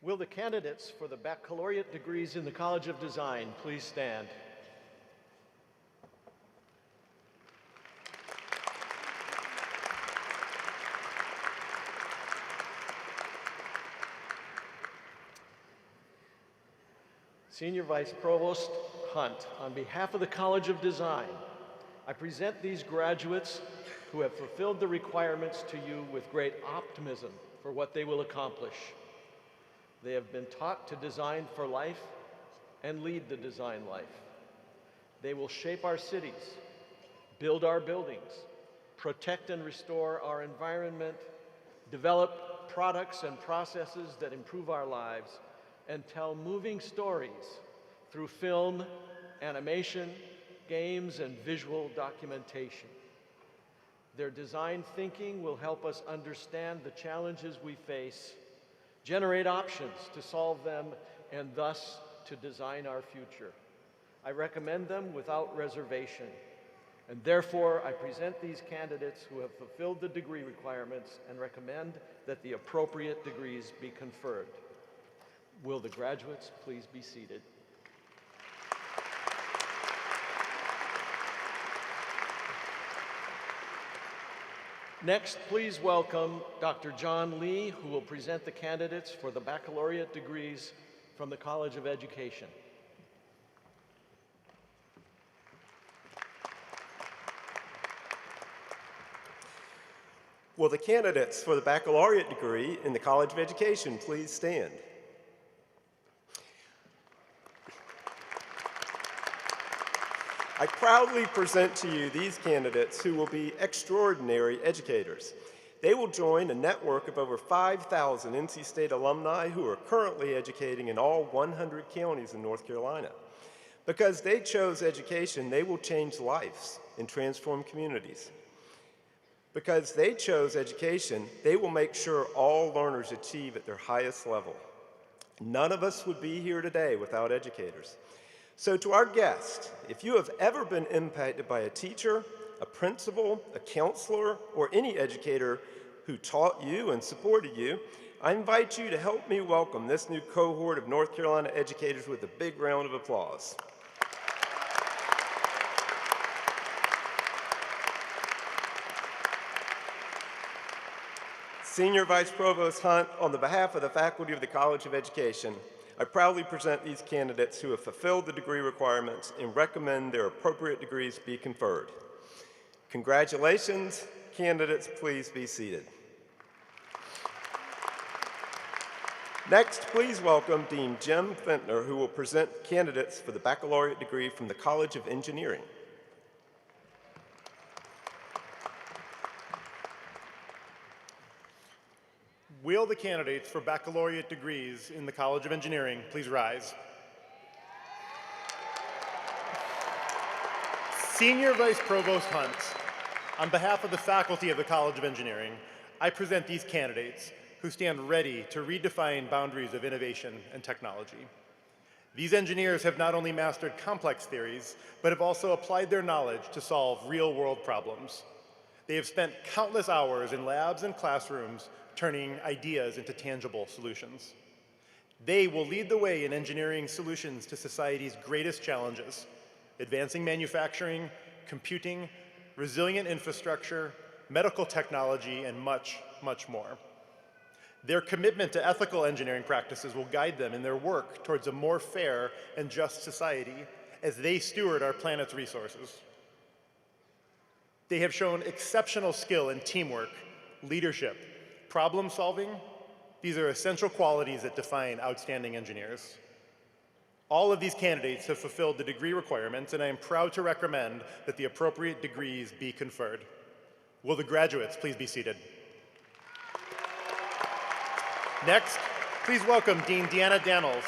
Will the candidates for the baccalaureate degrees in the College of Design please stand? Senior Vice Provost Hunt, on behalf of the College of Design, I present these graduates who have fulfilled the requirements to you with great optimism for what they will accomplish. They have been taught to design for life and lead the design life. They will shape our cities, build our buildings, protect and restore our environment, develop products and processes that improve our lives, and tell moving stories through film, animation, games, and visual documentation. Their design thinking will help us understand the challenges we face, generate options to solve them, and thus to design our future. I recommend them without reservation, and therefore I present these candidates who have fulfilled the degree requirements and recommend that the appropriate degrees be conferred. Will the graduates please be seated? Next, please welcome Dr. John Lee, who will present the candidates for the baccalaureate degrees from the College of Education. Will the candidates for the baccalaureate degree in the College of Education please stand? I proudly present to you these candidates who will be extraordinary educators. They will join a network of over 5,000 NC State alumni who are currently educating in all 100 counties in North Carolina. Because they chose education, they will change lives and transform communities. Because they chose education, they will make sure all learners achieve at their highest level. None of us would be here today without educators. So to our guests, if you have ever been impacted by a teacher, a principal, a counselor, or any educator who taught you and supported you, I invite you to help me welcome this new cohort of North Carolina educators with a big round of applause. Senior Vice Provost Hunt, on the behalf of the faculty of the College of Education, I proudly present these candidates who have fulfilled the degree requirements and recommend their appropriate degrees be conferred. Congratulations. Candidates, please be seated. Next, please welcome Dean Jim Fentner, who will present candidates for the baccalaureate degree from the College of Engineering. Will the candidates for baccalaureate degrees in the College of Engineering please rise? Senior Vice Provost Hunt, on behalf of the faculty of the College of Engineering, I present these candidates who stand ready to redefine boundaries of innovation and technology. These engineers have not only mastered complex theories, but have also applied their knowledge to solve real-world problems. They have spent countless hours in labs and classrooms turning ideas into tangible solutions. They will lead the way in engineering solutions to society's greatest challenges: advancing manufacturing, computing, resilient infrastructure, medical technology, and much, much more. Their commitment to ethical engineering practices will guide them in their work towards a more fair and just society as they steward our planet's resources. They have shown exceptional skill in teamwork, leadership, problem solving. These are essential qualities that define outstanding engineers. All of these candidates have fulfilled the degree requirements, and I am proud to recommend that the appropriate degrees be conferred. Will the graduates please be seated? Next, please welcome Dean Deanna Daniels,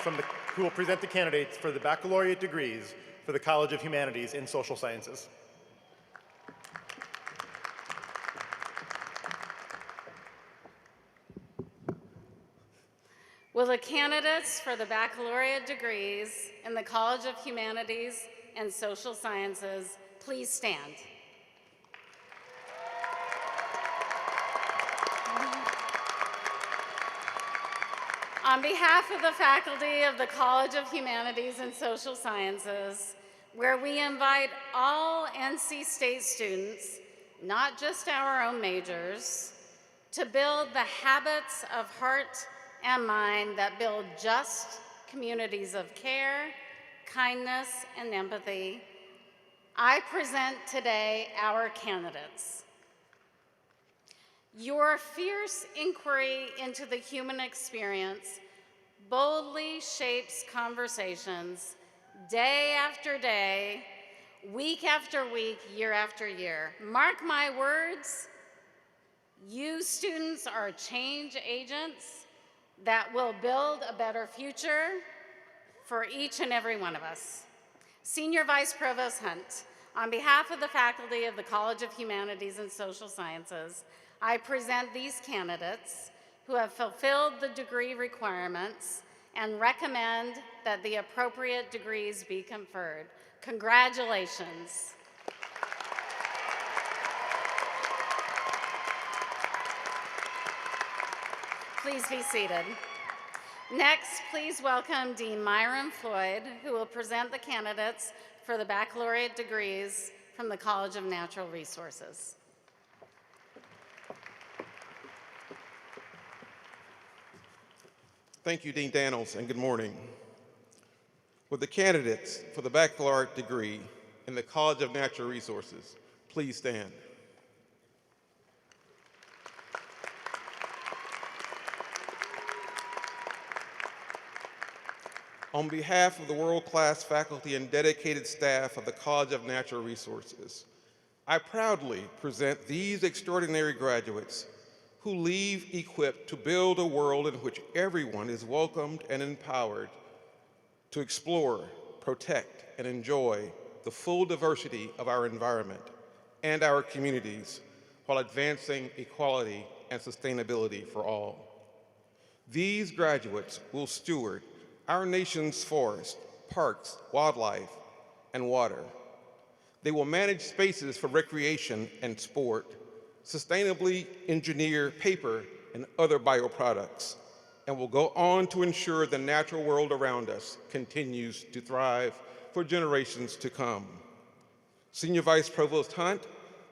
who will present the candidates for the baccalaureate degrees for the College of Humanities in Social Sciences. Will the candidates for the baccalaureate degrees in the College of Humanities and Social Sciences please stand? On behalf of the faculty of the College of Humanities and Social Sciences, where we invite all NC State students, not just our own majors, to build the habits of heart and mind that build just communities of care, kindness, and empathy, I present today our candidates. Your fierce inquiry into the human experience boldly shapes conversations day after day, week after week, year after year. Mark my words, you students are change agents that will build a better future for each and every one of us. Senior Vice Provost Hunt, On behalf of the faculty of the College of Humanities and Social Sciences, I present these candidates who have fulfilled the degree requirements and recommend that the appropriate degrees be conferred. Congratulations. Please be seated. Next, please welcome Dean Myron Floyd, who will present the candidates for the baccalaureate degrees from the College of Natural Resources. Thank you, Dean Daniels, and good morning. Will the candidates for the baccalaureate degree in the College of Natural Resources please stand? On behalf of the world-class faculty and dedicated staff of the College of Natural Resources, I proudly present these extraordinary graduates who leave equipped to build a world in which everyone is welcomed and empowered to explore, protect, and enjoy the full diversity of our environment and our communities while advancing equality and sustainability for all. These graduates will steward our nation's forests, parks, wildlife, and water. They will manage spaces for recreation and sport, sustainably engineer paper and other bioproducts, and will go on to ensure the natural world around us continues to thrive for generations to come. Senior Vice Provost Hunt,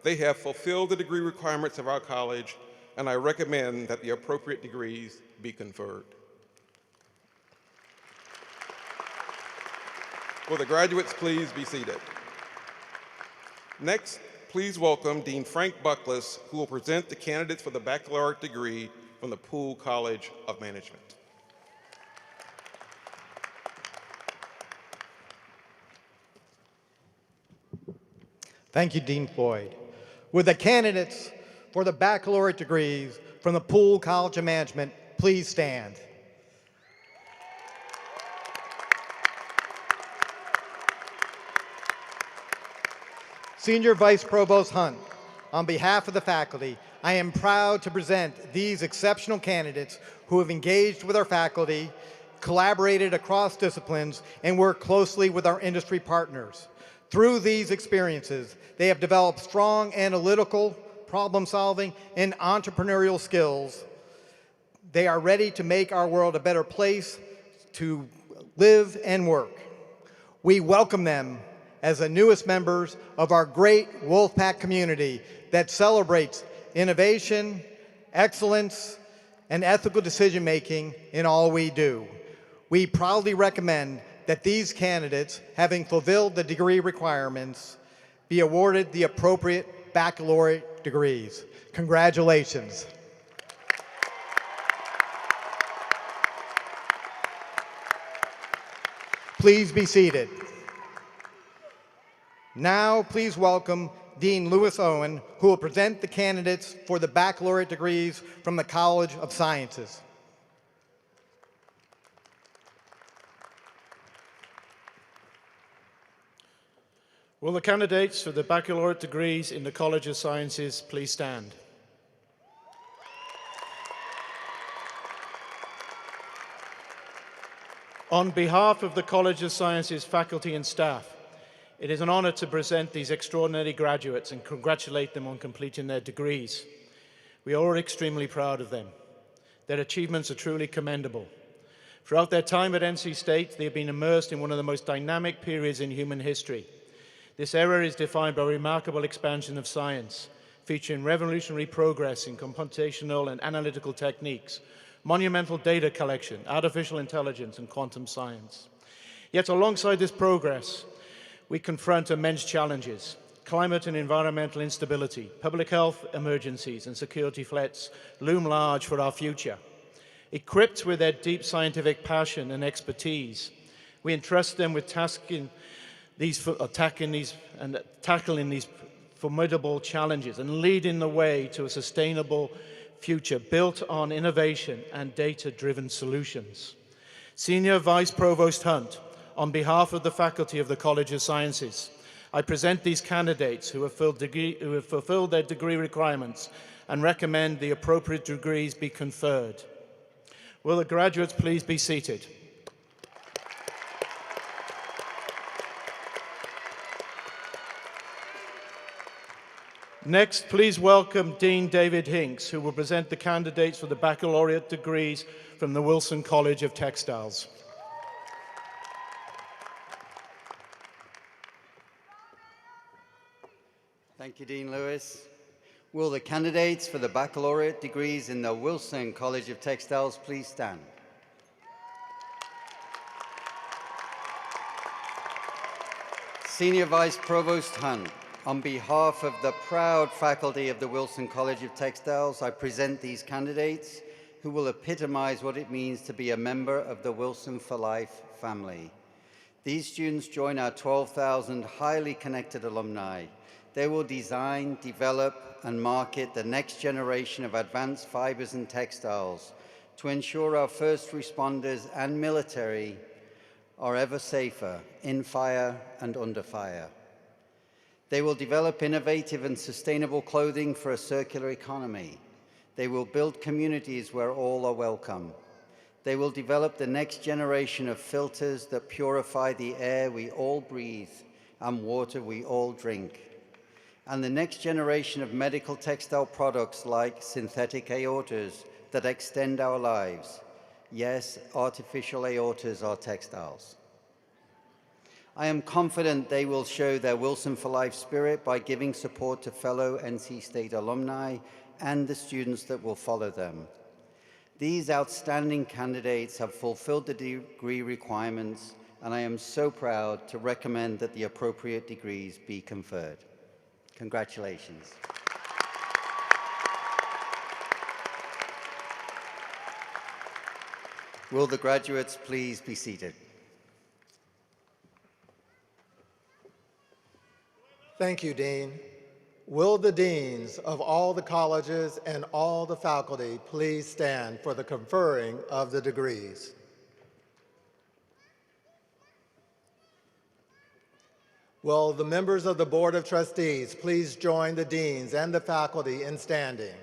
they have fulfilled the degree requirements of our college, and I recommend that the appropriate degrees be conferred. Will the graduates please be seated? Next, please welcome Dean Frank Buckless, who will present the candidates for the baccalaureate degree from the Poole College of Management. Thank you, Dean Floyd. Will the candidates for the baccalaureate degrees from the Poole College of Management please stand? Senior Vice Provost Hunt, on behalf of the faculty, I am proud to present these exceptional candidates who have engaged with our faculty, collaborated across disciplines, and worked closely with our industry partners. Through these experiences, they have developed strong analytical, problem-solving, and entrepreneurial skills. They are ready to make our world a better place to live and work. We welcome them as the newest members of our great Wolfpack community that celebrates innovation, excellence, and ethical decision-making in all we do. We proudly recommend that these candidates, having fulfilled the degree requirements, be awarded the appropriate baccalaureate degrees. Congratulations. Please be seated. Now, please welcome Dean Lewis Owen, who will present the candidates for the baccalaureate degrees from the College of Sciences. Will the candidates for the baccalaureate degrees in the College of Sciences please stand? On behalf of the College of Sciences faculty and staff, it is an honor to present these extraordinary graduates and congratulate them on completing their degrees. We are all extremely proud of them. Their achievements are truly commendable. Throughout their time at NC State, they have been immersed in one of the most dynamic periods in human history. This era is defined by remarkable expansion of science, featuring revolutionary progress in computational and analytical techniques, monumental data collection, artificial intelligence, and quantum science. Yet alongside this progress, we confront immense challenges: climate and environmental instability, public health emergencies, and security threats loom large for our future. Equipped with their deep scientific passion and expertise, we entrust them with tackling these formidable challenges and leading the way to a sustainable future built on innovation and data-driven solutions. Senior Vice Provost Hunt, on behalf of the faculty of the College of Sciences, I present these candidates who have fulfilled their degree requirements and recommend the appropriate degrees be conferred. Will the graduates please be seated? Next, please welcome Dean David Hinks, who will present the candidates for the baccalaureate degrees from the Wilson College of Textiles. Thank you, Dean Lewis. Will the candidates for the baccalaureate degrees in the Wilson College of Textiles please stand? Senior Vice Provost Hunt, on behalf of the proud faculty of the Wilson College of Textiles, I present these candidates who will epitomize what it means to be a member of the Wilson for Life family. These students join our 12,000 highly connected alumni. They will design, develop, and market the next generation of advanced fibers and textiles to ensure our first responders and military are ever safer in fire and under fire. They will develop innovative and sustainable clothing for a circular economy. They will build communities where all are welcome. They will develop the next generation of filters that purify the air we all breathe and water we all drink. And the next generation of medical textile products like synthetic aortas that extend our lives. Yes, artificial aortas are textiles. I am confident they will show their Wilson for Life spirit by giving support to fellow NC State alumni and the students that will follow them. These outstanding candidates have fulfilled the degree requirements, and I am so proud to recommend that the appropriate degrees be conferred. Congratulations. Will the graduates please be seated? Thank you, Dean. Will the deans of all the colleges and all the faculty please stand for the conferring of the degrees? Will the members of the Board of Trustees please join the deans and the faculty in standing?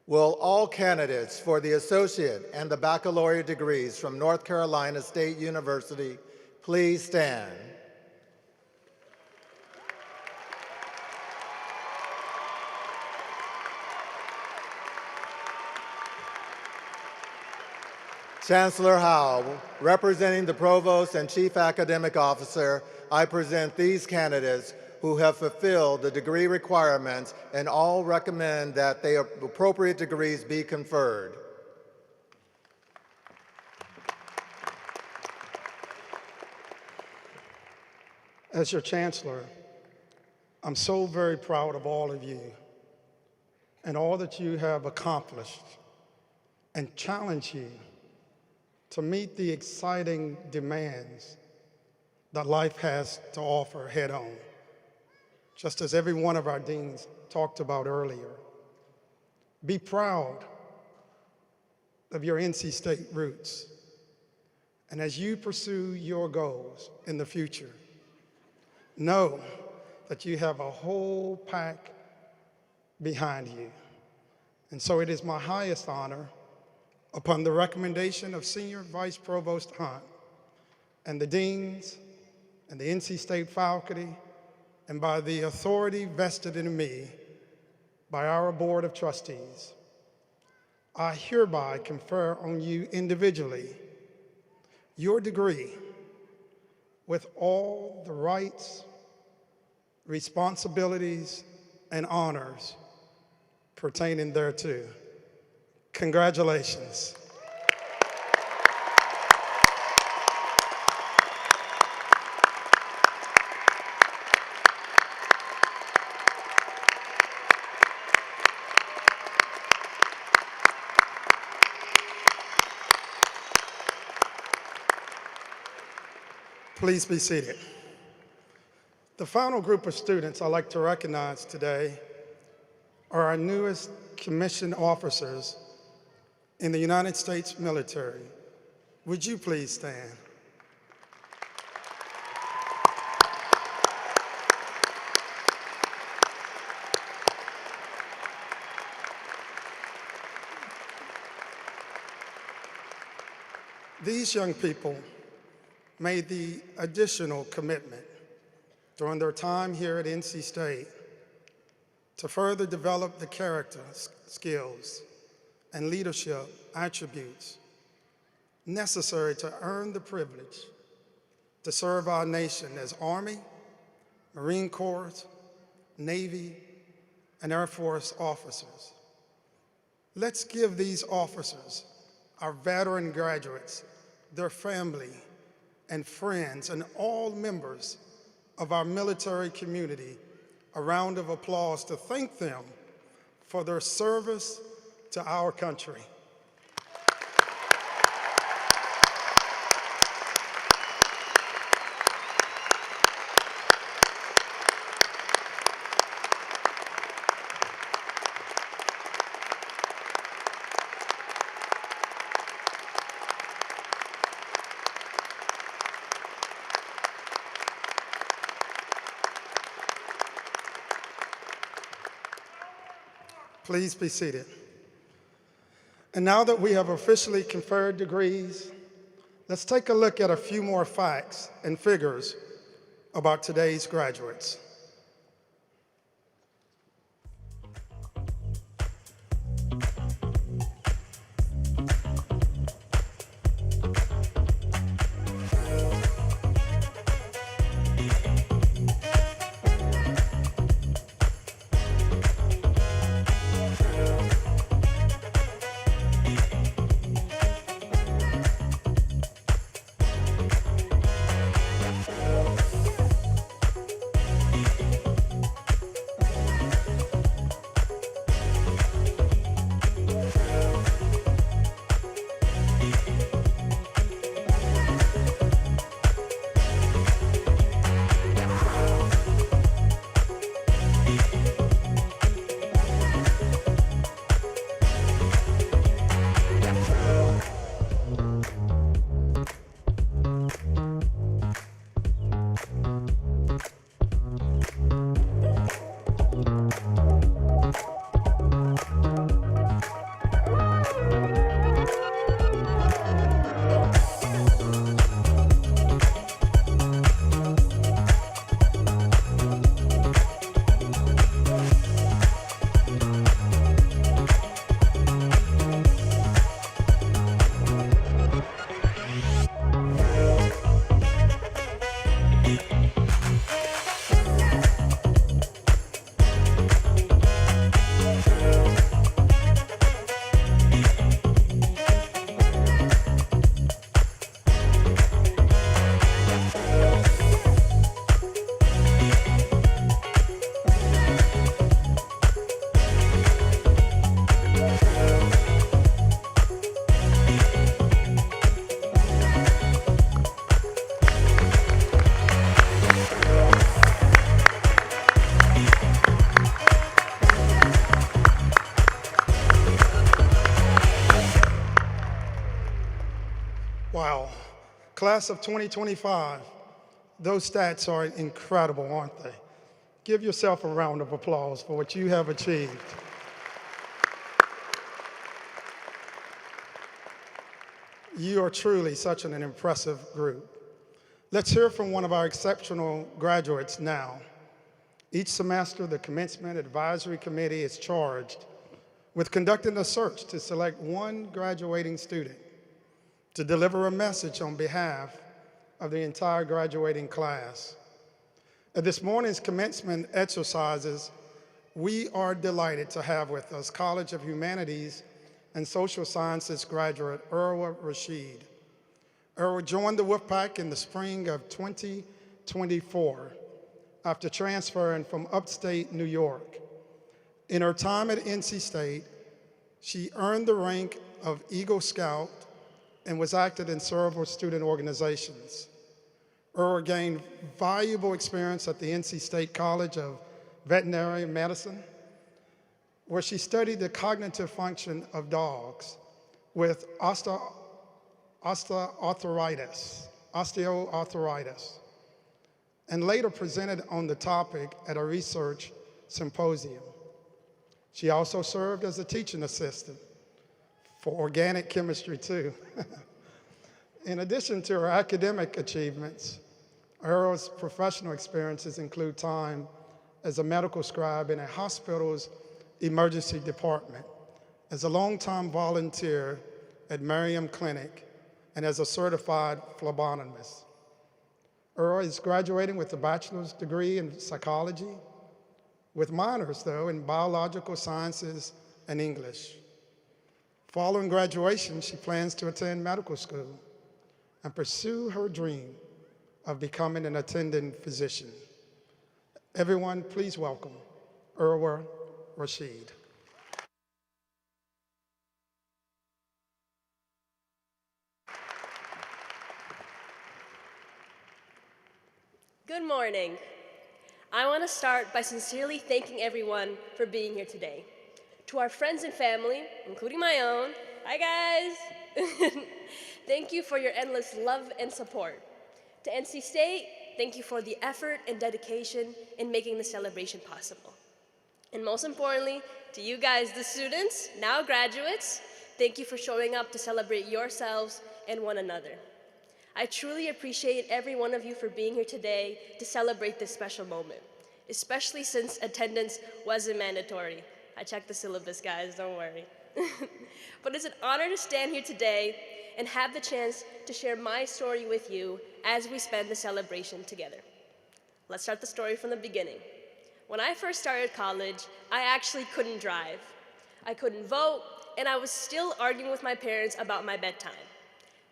Will all candidates for the associate and the baccalaureate degrees from North Carolina State University please stand? Chancellor Howell, representing the Provost and Chief Academic Officer, I present these candidates who have fulfilled the degree requirements and all recommend that the appropriate degrees be conferred. As your Chancellor, I'm so very proud of all of you and all that you have accomplished, and challenge you to meet the exciting demands that life has to offer head on, just as every one of our deans talked about earlier. Be proud of your NC State roots, and as you pursue your goals in the future, know that you have a whole pack behind you. And so it is my highest honor, upon the recommendation of Senior Vice Provost Hunt and the deans and the NC State faculty, and by the authority vested in me by our Board of Trustees, I hereby confer on you individually your degree with all the rights, responsibilities, and honors pertaining thereto. Congratulations. Please be seated. The final group of students I'd like to recognize today are our newest commissioned officers in the United States military. Would you please stand? These young people made the additional commitment during their time here at NC State to further develop the character, skills, and leadership attributes necessary to earn the privilege to serve our nation as Army, Marine Corps, Navy, and Air Force officers. Let's give these officers, our veteran graduates, their family and friends, and all members of our military community a round of applause to thank them for their service to our country. Please be seated. And now that we have officially conferred degrees, let's take a look at a few more facts and figures about today's graduates. Wow, class of 2025, those stats are incredible, aren't they? Give yourself a round of applause for what you have achieved. You are truly such an impressive group. Let's hear from one of our exceptional graduates now. Each semester, the Commencement Advisory Committee is charged with conducting a search to select one graduating student to deliver a message on behalf of the entire graduating class. At this morning's commencement exercises, we are delighted to have with us College of Humanities and Social Sciences graduate Irwa Rashid. Irwa joined the Wolfpack in the spring of 2024 after transferring from upstate New York. In her time at NC State, she earned the rank of Eagle Scout and was active in several student organizations. Irwa gained valuable experience at the NC State College of Veterinary Medicine, where she studied the cognitive function of dogs with osteoarthritis, and later presented on the topic at a research symposium. She also served as a teaching assistant for organic chemistry too. In addition to her academic achievements, Earl's professional experiences include time as a medical scribe in a hospital's emergency department, as a longtime volunteer at Merriam Clinic, and as a certified phlebotomist. Earl is graduating with a bachelor's degree in psychology, with minors, though, in biological sciences and English. Following graduation, she plans to attend medical school and pursue her dream of becoming an attending physician. Everyone, please welcome Irwa Rashid. Good morning. I want to start by sincerely thanking everyone for being here today. To our friends and family, including my own, hi guys! Thank you for your endless love and support. To NC State, thank you for the effort and dedication in making the celebration possible. And most importantly, to you guys, the students, now graduates, thank you for showing up to celebrate yourselves and one another. I truly appreciate every one of you for being here today to celebrate this special moment, especially since attendance wasn't mandatory. I checked the syllabus, guys, don't worry. But it's an honor to stand here today and have the chance to share my story with you as we spend the celebration together. Let's start the story from the beginning. When I first started college, I actually couldn't drive. I couldn't vote, and I was still arguing with my parents about my bedtime.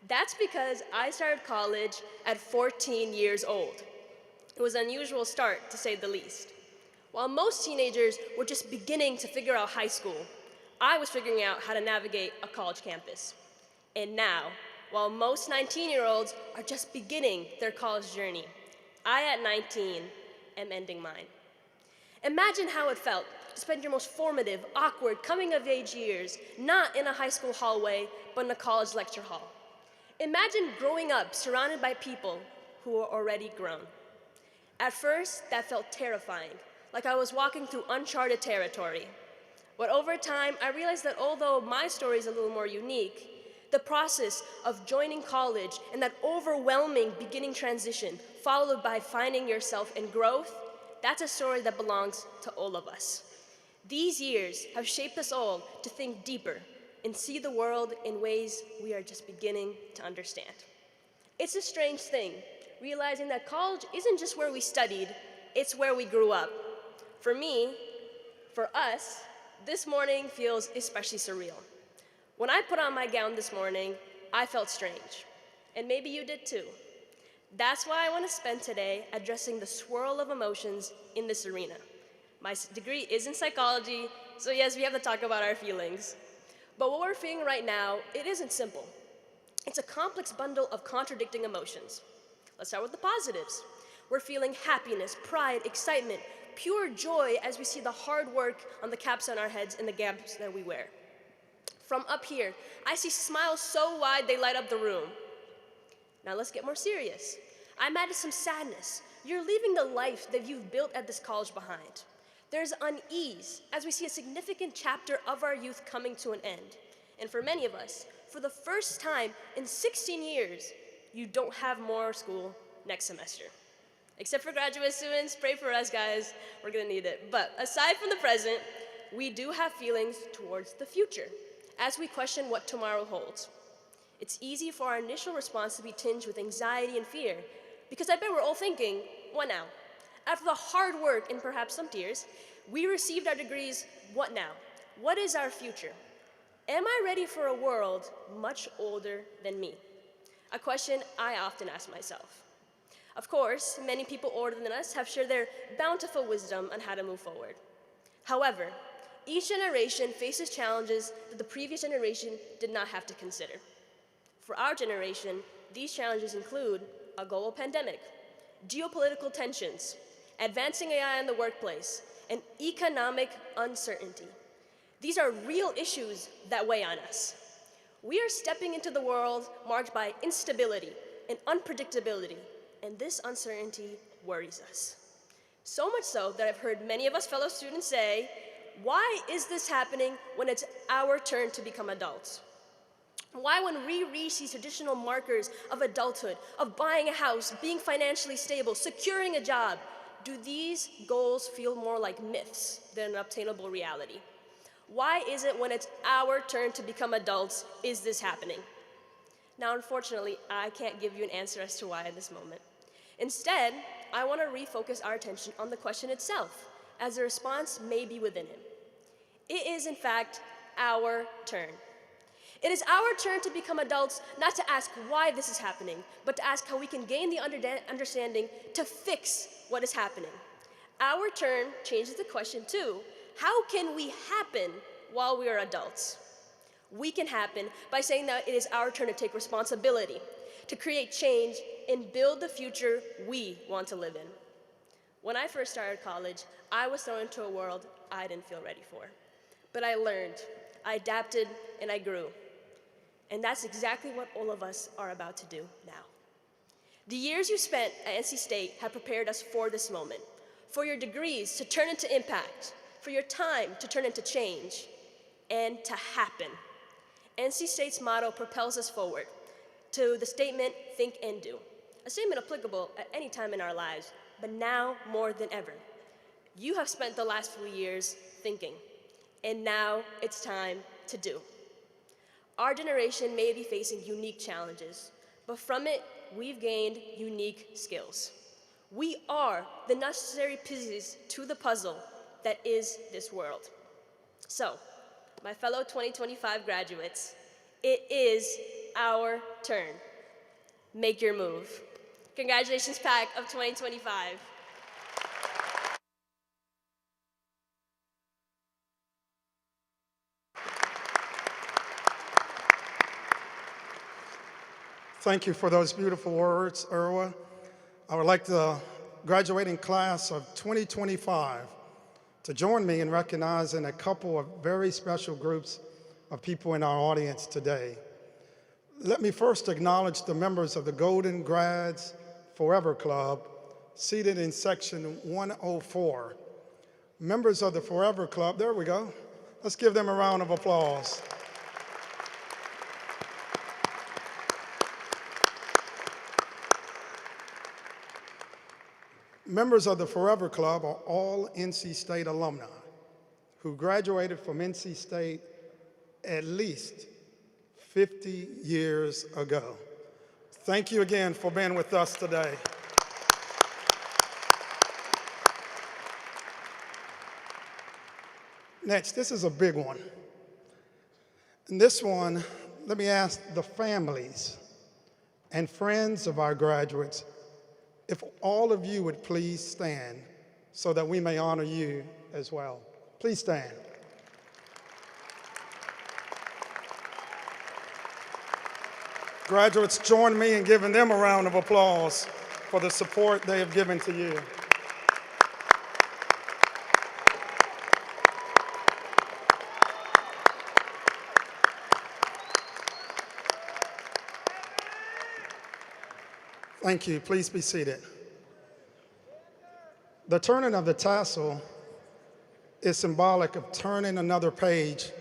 That's because I started college at 14 years old. It was an unusual start, to say the least. While most teenagers were just beginning to figure out high school, I was figuring out how to navigate a college campus. And now, while most 19-year-olds are just beginning their college journey, I, at 19, am ending mine. Imagine how it felt to spend your most formative, awkward, coming-of-age years not in a high school hallway, but in a college lecture hall. Imagine growing up surrounded by people who are already grown. At first, that felt terrifying, like I was walking through uncharted territory. But over time, I realized that although my story is a little more unique, the process of joining college and that overwhelming beginning transition, followed by finding yourself and growth, that's a story that belongs to all of us. These years have shaped us all to think deeper and see the world in ways we are just beginning to understand. It's a strange thing, realizing that college isn't just where we studied, it's where we grew up. For me, for us, this morning feels especially surreal. When I put on my gown this morning, I felt strange, and maybe you did too. That's why I want to spend today addressing the swirl of emotions in this arena. My degree is in psychology, so yes, we have to talk about our feelings. But what we're feeling right now, it isn't simple. It's a complex bundle of contradicting emotions. Let's start with the positives. We're feeling happiness, pride, excitement, pure joy as we see the hard work on the caps on our heads and the gowns that we wear. From up here, I see smiles so wide they light up the room. Now let's get more serious. I'm added some sadness. You're leaving the life that you've built at this college behind. There's unease as we see a significant chapter of our youth coming to an end. And for many of us, for the first time in 16 years, you don't have more school next semester. Except for graduate students, pray for us guys, we're gonna need it. But aside from the present, we do have feelings towards the future as we question what tomorrow holds. It's easy for our initial response to be tinged with anxiety and fear, because I bet we're all thinking, what now? After the hard work and perhaps some tears, we received our degrees, what now? What is our future? Am I ready for a world much older than me? A question I often ask myself. Of course, many people older than us have shared their bountiful wisdom on how to move forward. However, each generation faces challenges that the previous generation did not have to consider. For our generation, these challenges include a global pandemic, geopolitical tensions, advancing AI in the workplace, and economic uncertainty. These are real issues that weigh on us. We are stepping into the world marked by instability and unpredictability, and this uncertainty worries us. So much so that I've heard many of us fellow students say, why is this happening when it's our turn to become adults? Why, when we reach these traditional markers of adulthood, of buying a house, being financially stable, securing a job, do these goals feel more like myths than an obtainable reality? Why is it when it's our turn to become adults, is this happening? Now, unfortunately, I can't give you an answer as to why at this moment. Instead, I want to refocus our attention on the question itself, as the response may be within him. It is, in fact, our turn. It is our turn to become adults, not to ask why this is happening, but to ask how we can gain the understanding to fix what is happening. Our turn changes the question too. How can we happen while we are adults? We can happen by saying that it is our turn to take responsibility, to create change, and build the future we want to live in. When I first started college, I was thrown into a world I didn't feel ready for. But I learned, I adapted, and I grew. And that's exactly what all of us are about to do now. The years you spent at NC State have prepared us for this moment, for your degrees to turn into impact, for your time to turn into change, and to happen. NC State's motto propels us forward to the statement, think and do. A statement applicable at any time in our lives, but now more than ever. You have spent the last few years thinking, and now it's time to do. Our generation may be facing unique challenges, but from it, we've gained unique skills. We are the necessary pieces to the puzzle that is this world. So, my fellow 2025 graduates, it is our turn. Make your move. Congratulations, PAC of 2025. Thank you for those beautiful words, Irwa. I would like the graduating class of 2025 to join me in recognizing a couple of very special groups of people in our audience today. Let me first acknowledge the members of the Golden Grads Forever Club seated in section 104. Members of the Forever Club, there we go. Let's give them a round of applause. Members of the Forever Club are all NC State alumni who graduated from NC State at least 50 years ago. Thank you again for being with us today. Next, this is a big one. And this one, let me ask the families and friends of our graduates if all of you would please stand so that we may honor you as well. Please stand. Graduates, join me in giving them a round of applause for the support they have given to you. Thank you. Please be seated. The turning of the tassel is symbolic of turning another page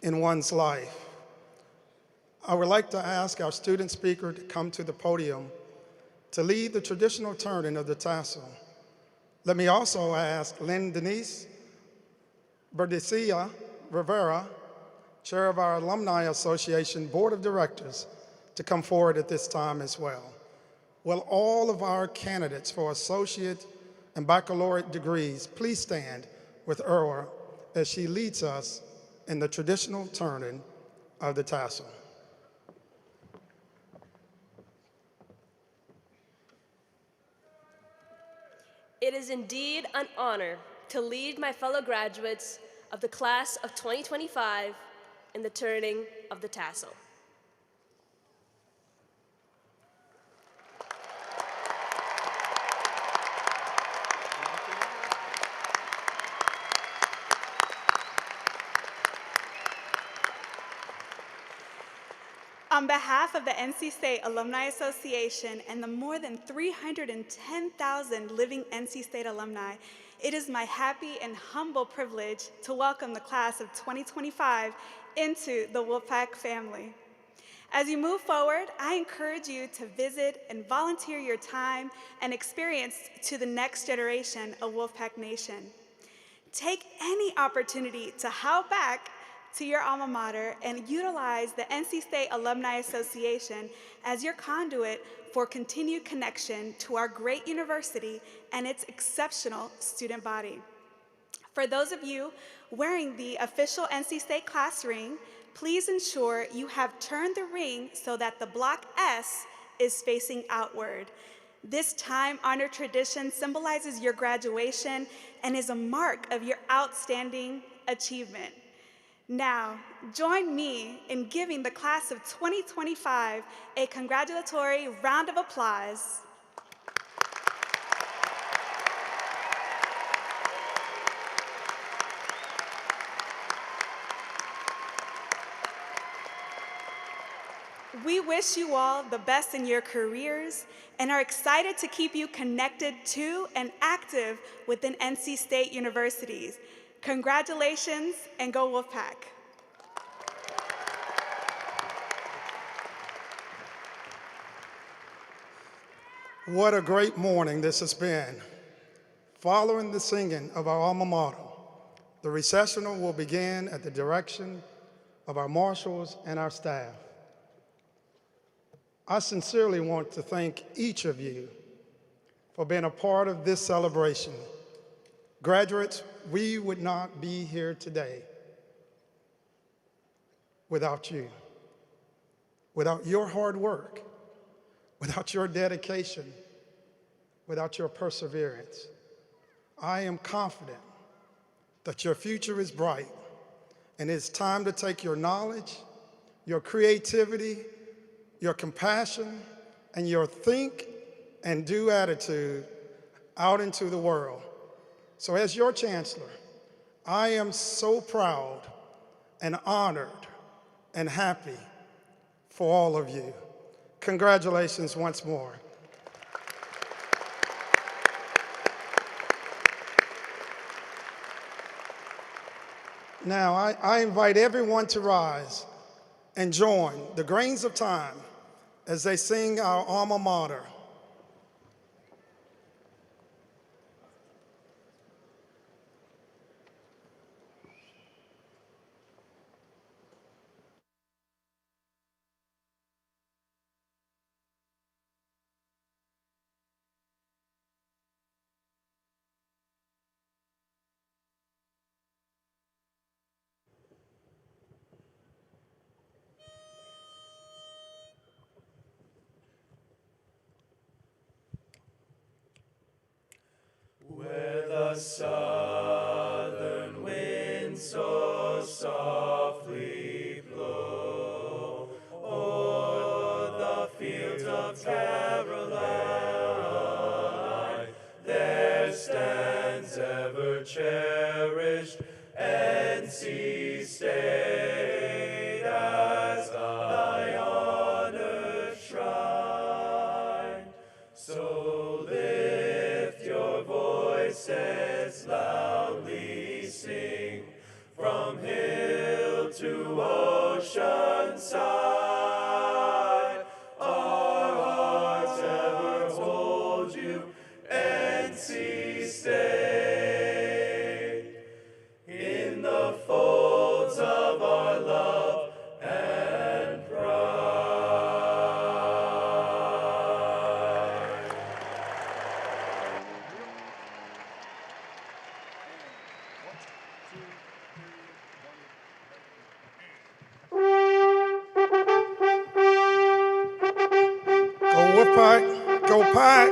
in one's life. I would like to ask our student speaker to come to the podium to lead the traditional turning of the tassel. Let me also ask Lynn Denise Berdecia Rivera, chair of our Alumni Association Board of Directors, to come forward at this time as well. Will all of our candidates for associate and baccalaureate degrees please stand with Irwa as she leads us in the traditional turning of the tassel. It is indeed an honor to lead my fellow graduates of the class of 2025 in the turning of the tassel. On behalf of the NC State Alumni Association and the more than 310,000 living NC State alumni, it is my happy and humble privilege to welcome the class of 2025 into the Wolfpack family. As you move forward, I encourage you to visit and volunteer your time and experience to the next generation of Wolfpack Nation. Take any opportunity to hop back to your alma mater and utilize the NC State Alumni Association as your conduit for continued connection to our great university and its exceptional student body. For those of you wearing the official NC State class ring, please ensure you have turned the ring so that the block S is facing outward. This time-honored tradition symbolizes your graduation and is a mark of your outstanding achievement. Now, join me in giving the class of 2025 a congratulatory round of applause. We wish you all the best in your careers and are excited to keep you connected to and active within NC State universities. Congratulations and go Wolfpack. What a great morning this has been. Following the singing of our alma mater, the recessional will begin at the direction of our marshals and our staff. I sincerely want to thank each of you for being a part of this celebration. Graduates, we would not be here today without you, without your hard work, without your dedication, without your perseverance. I am confident that your future is bright, and it's time to take your knowledge, your creativity, your compassion, and your think and do attitude out into the world. So as your chancellor, I am so proud and honored and happy for all of you. Congratulations once more. Now, I invite everyone to rise and join the Grains of Time as they sing our alma mater. Where the southern winds so softly blow o'er the fields of Caroline, there stands ever cherished NC State as thy honored shrine. So lift your voices loudly, sing from hill to ocean side. Our hearts ever hold you, NC State, in the folds of our love and pride. Go Wolfpack, go Pack.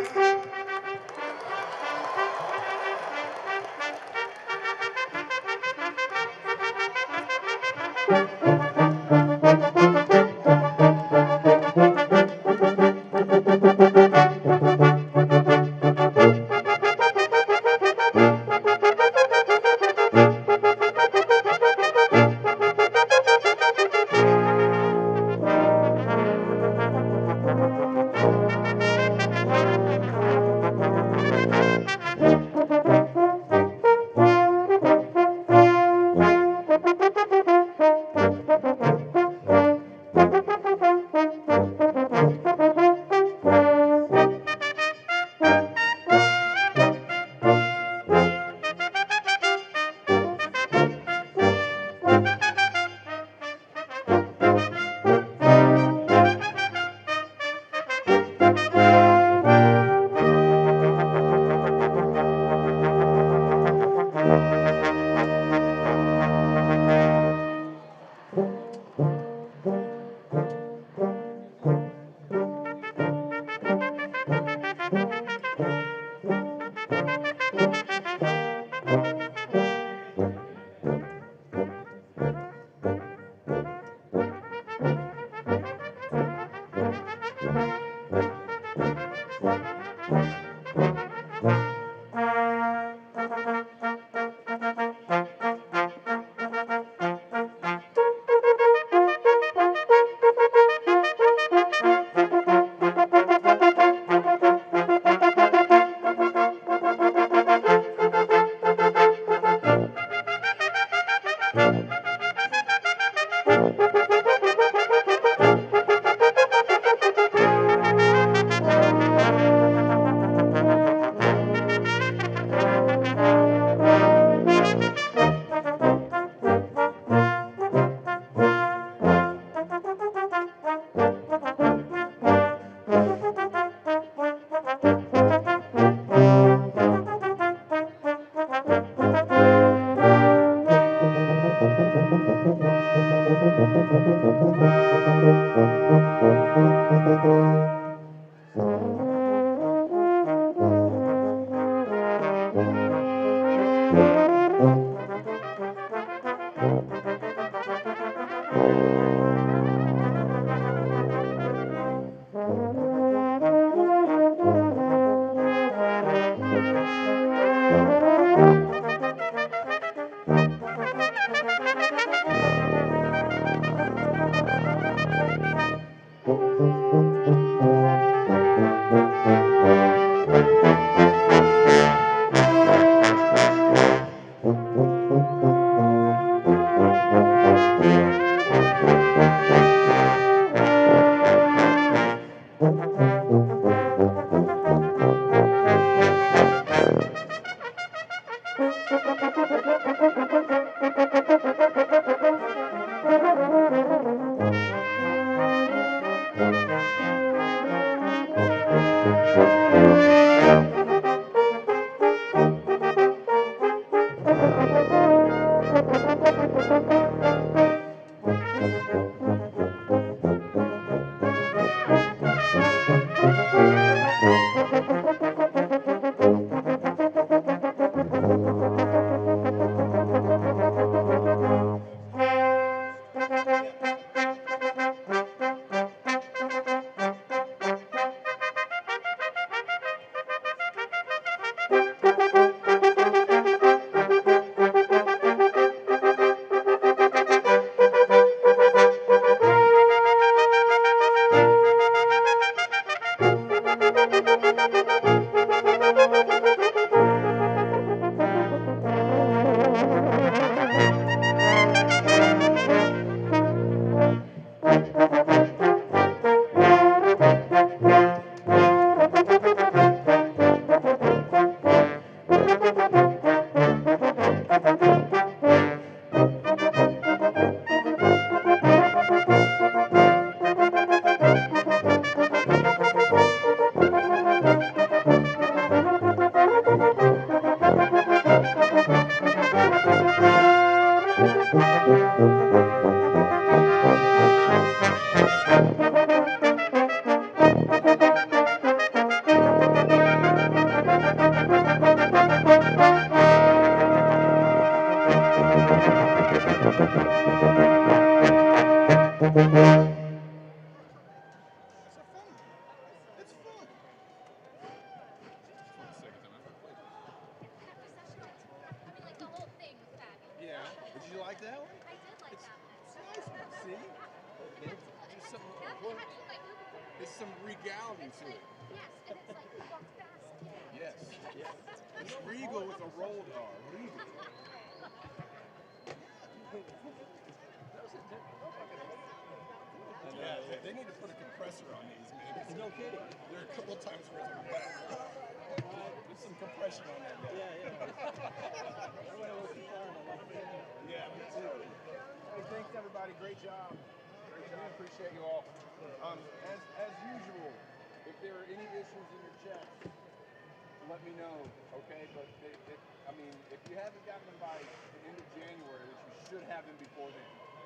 I mean, if you haven't gotten them by the end of January, which you should have them before then,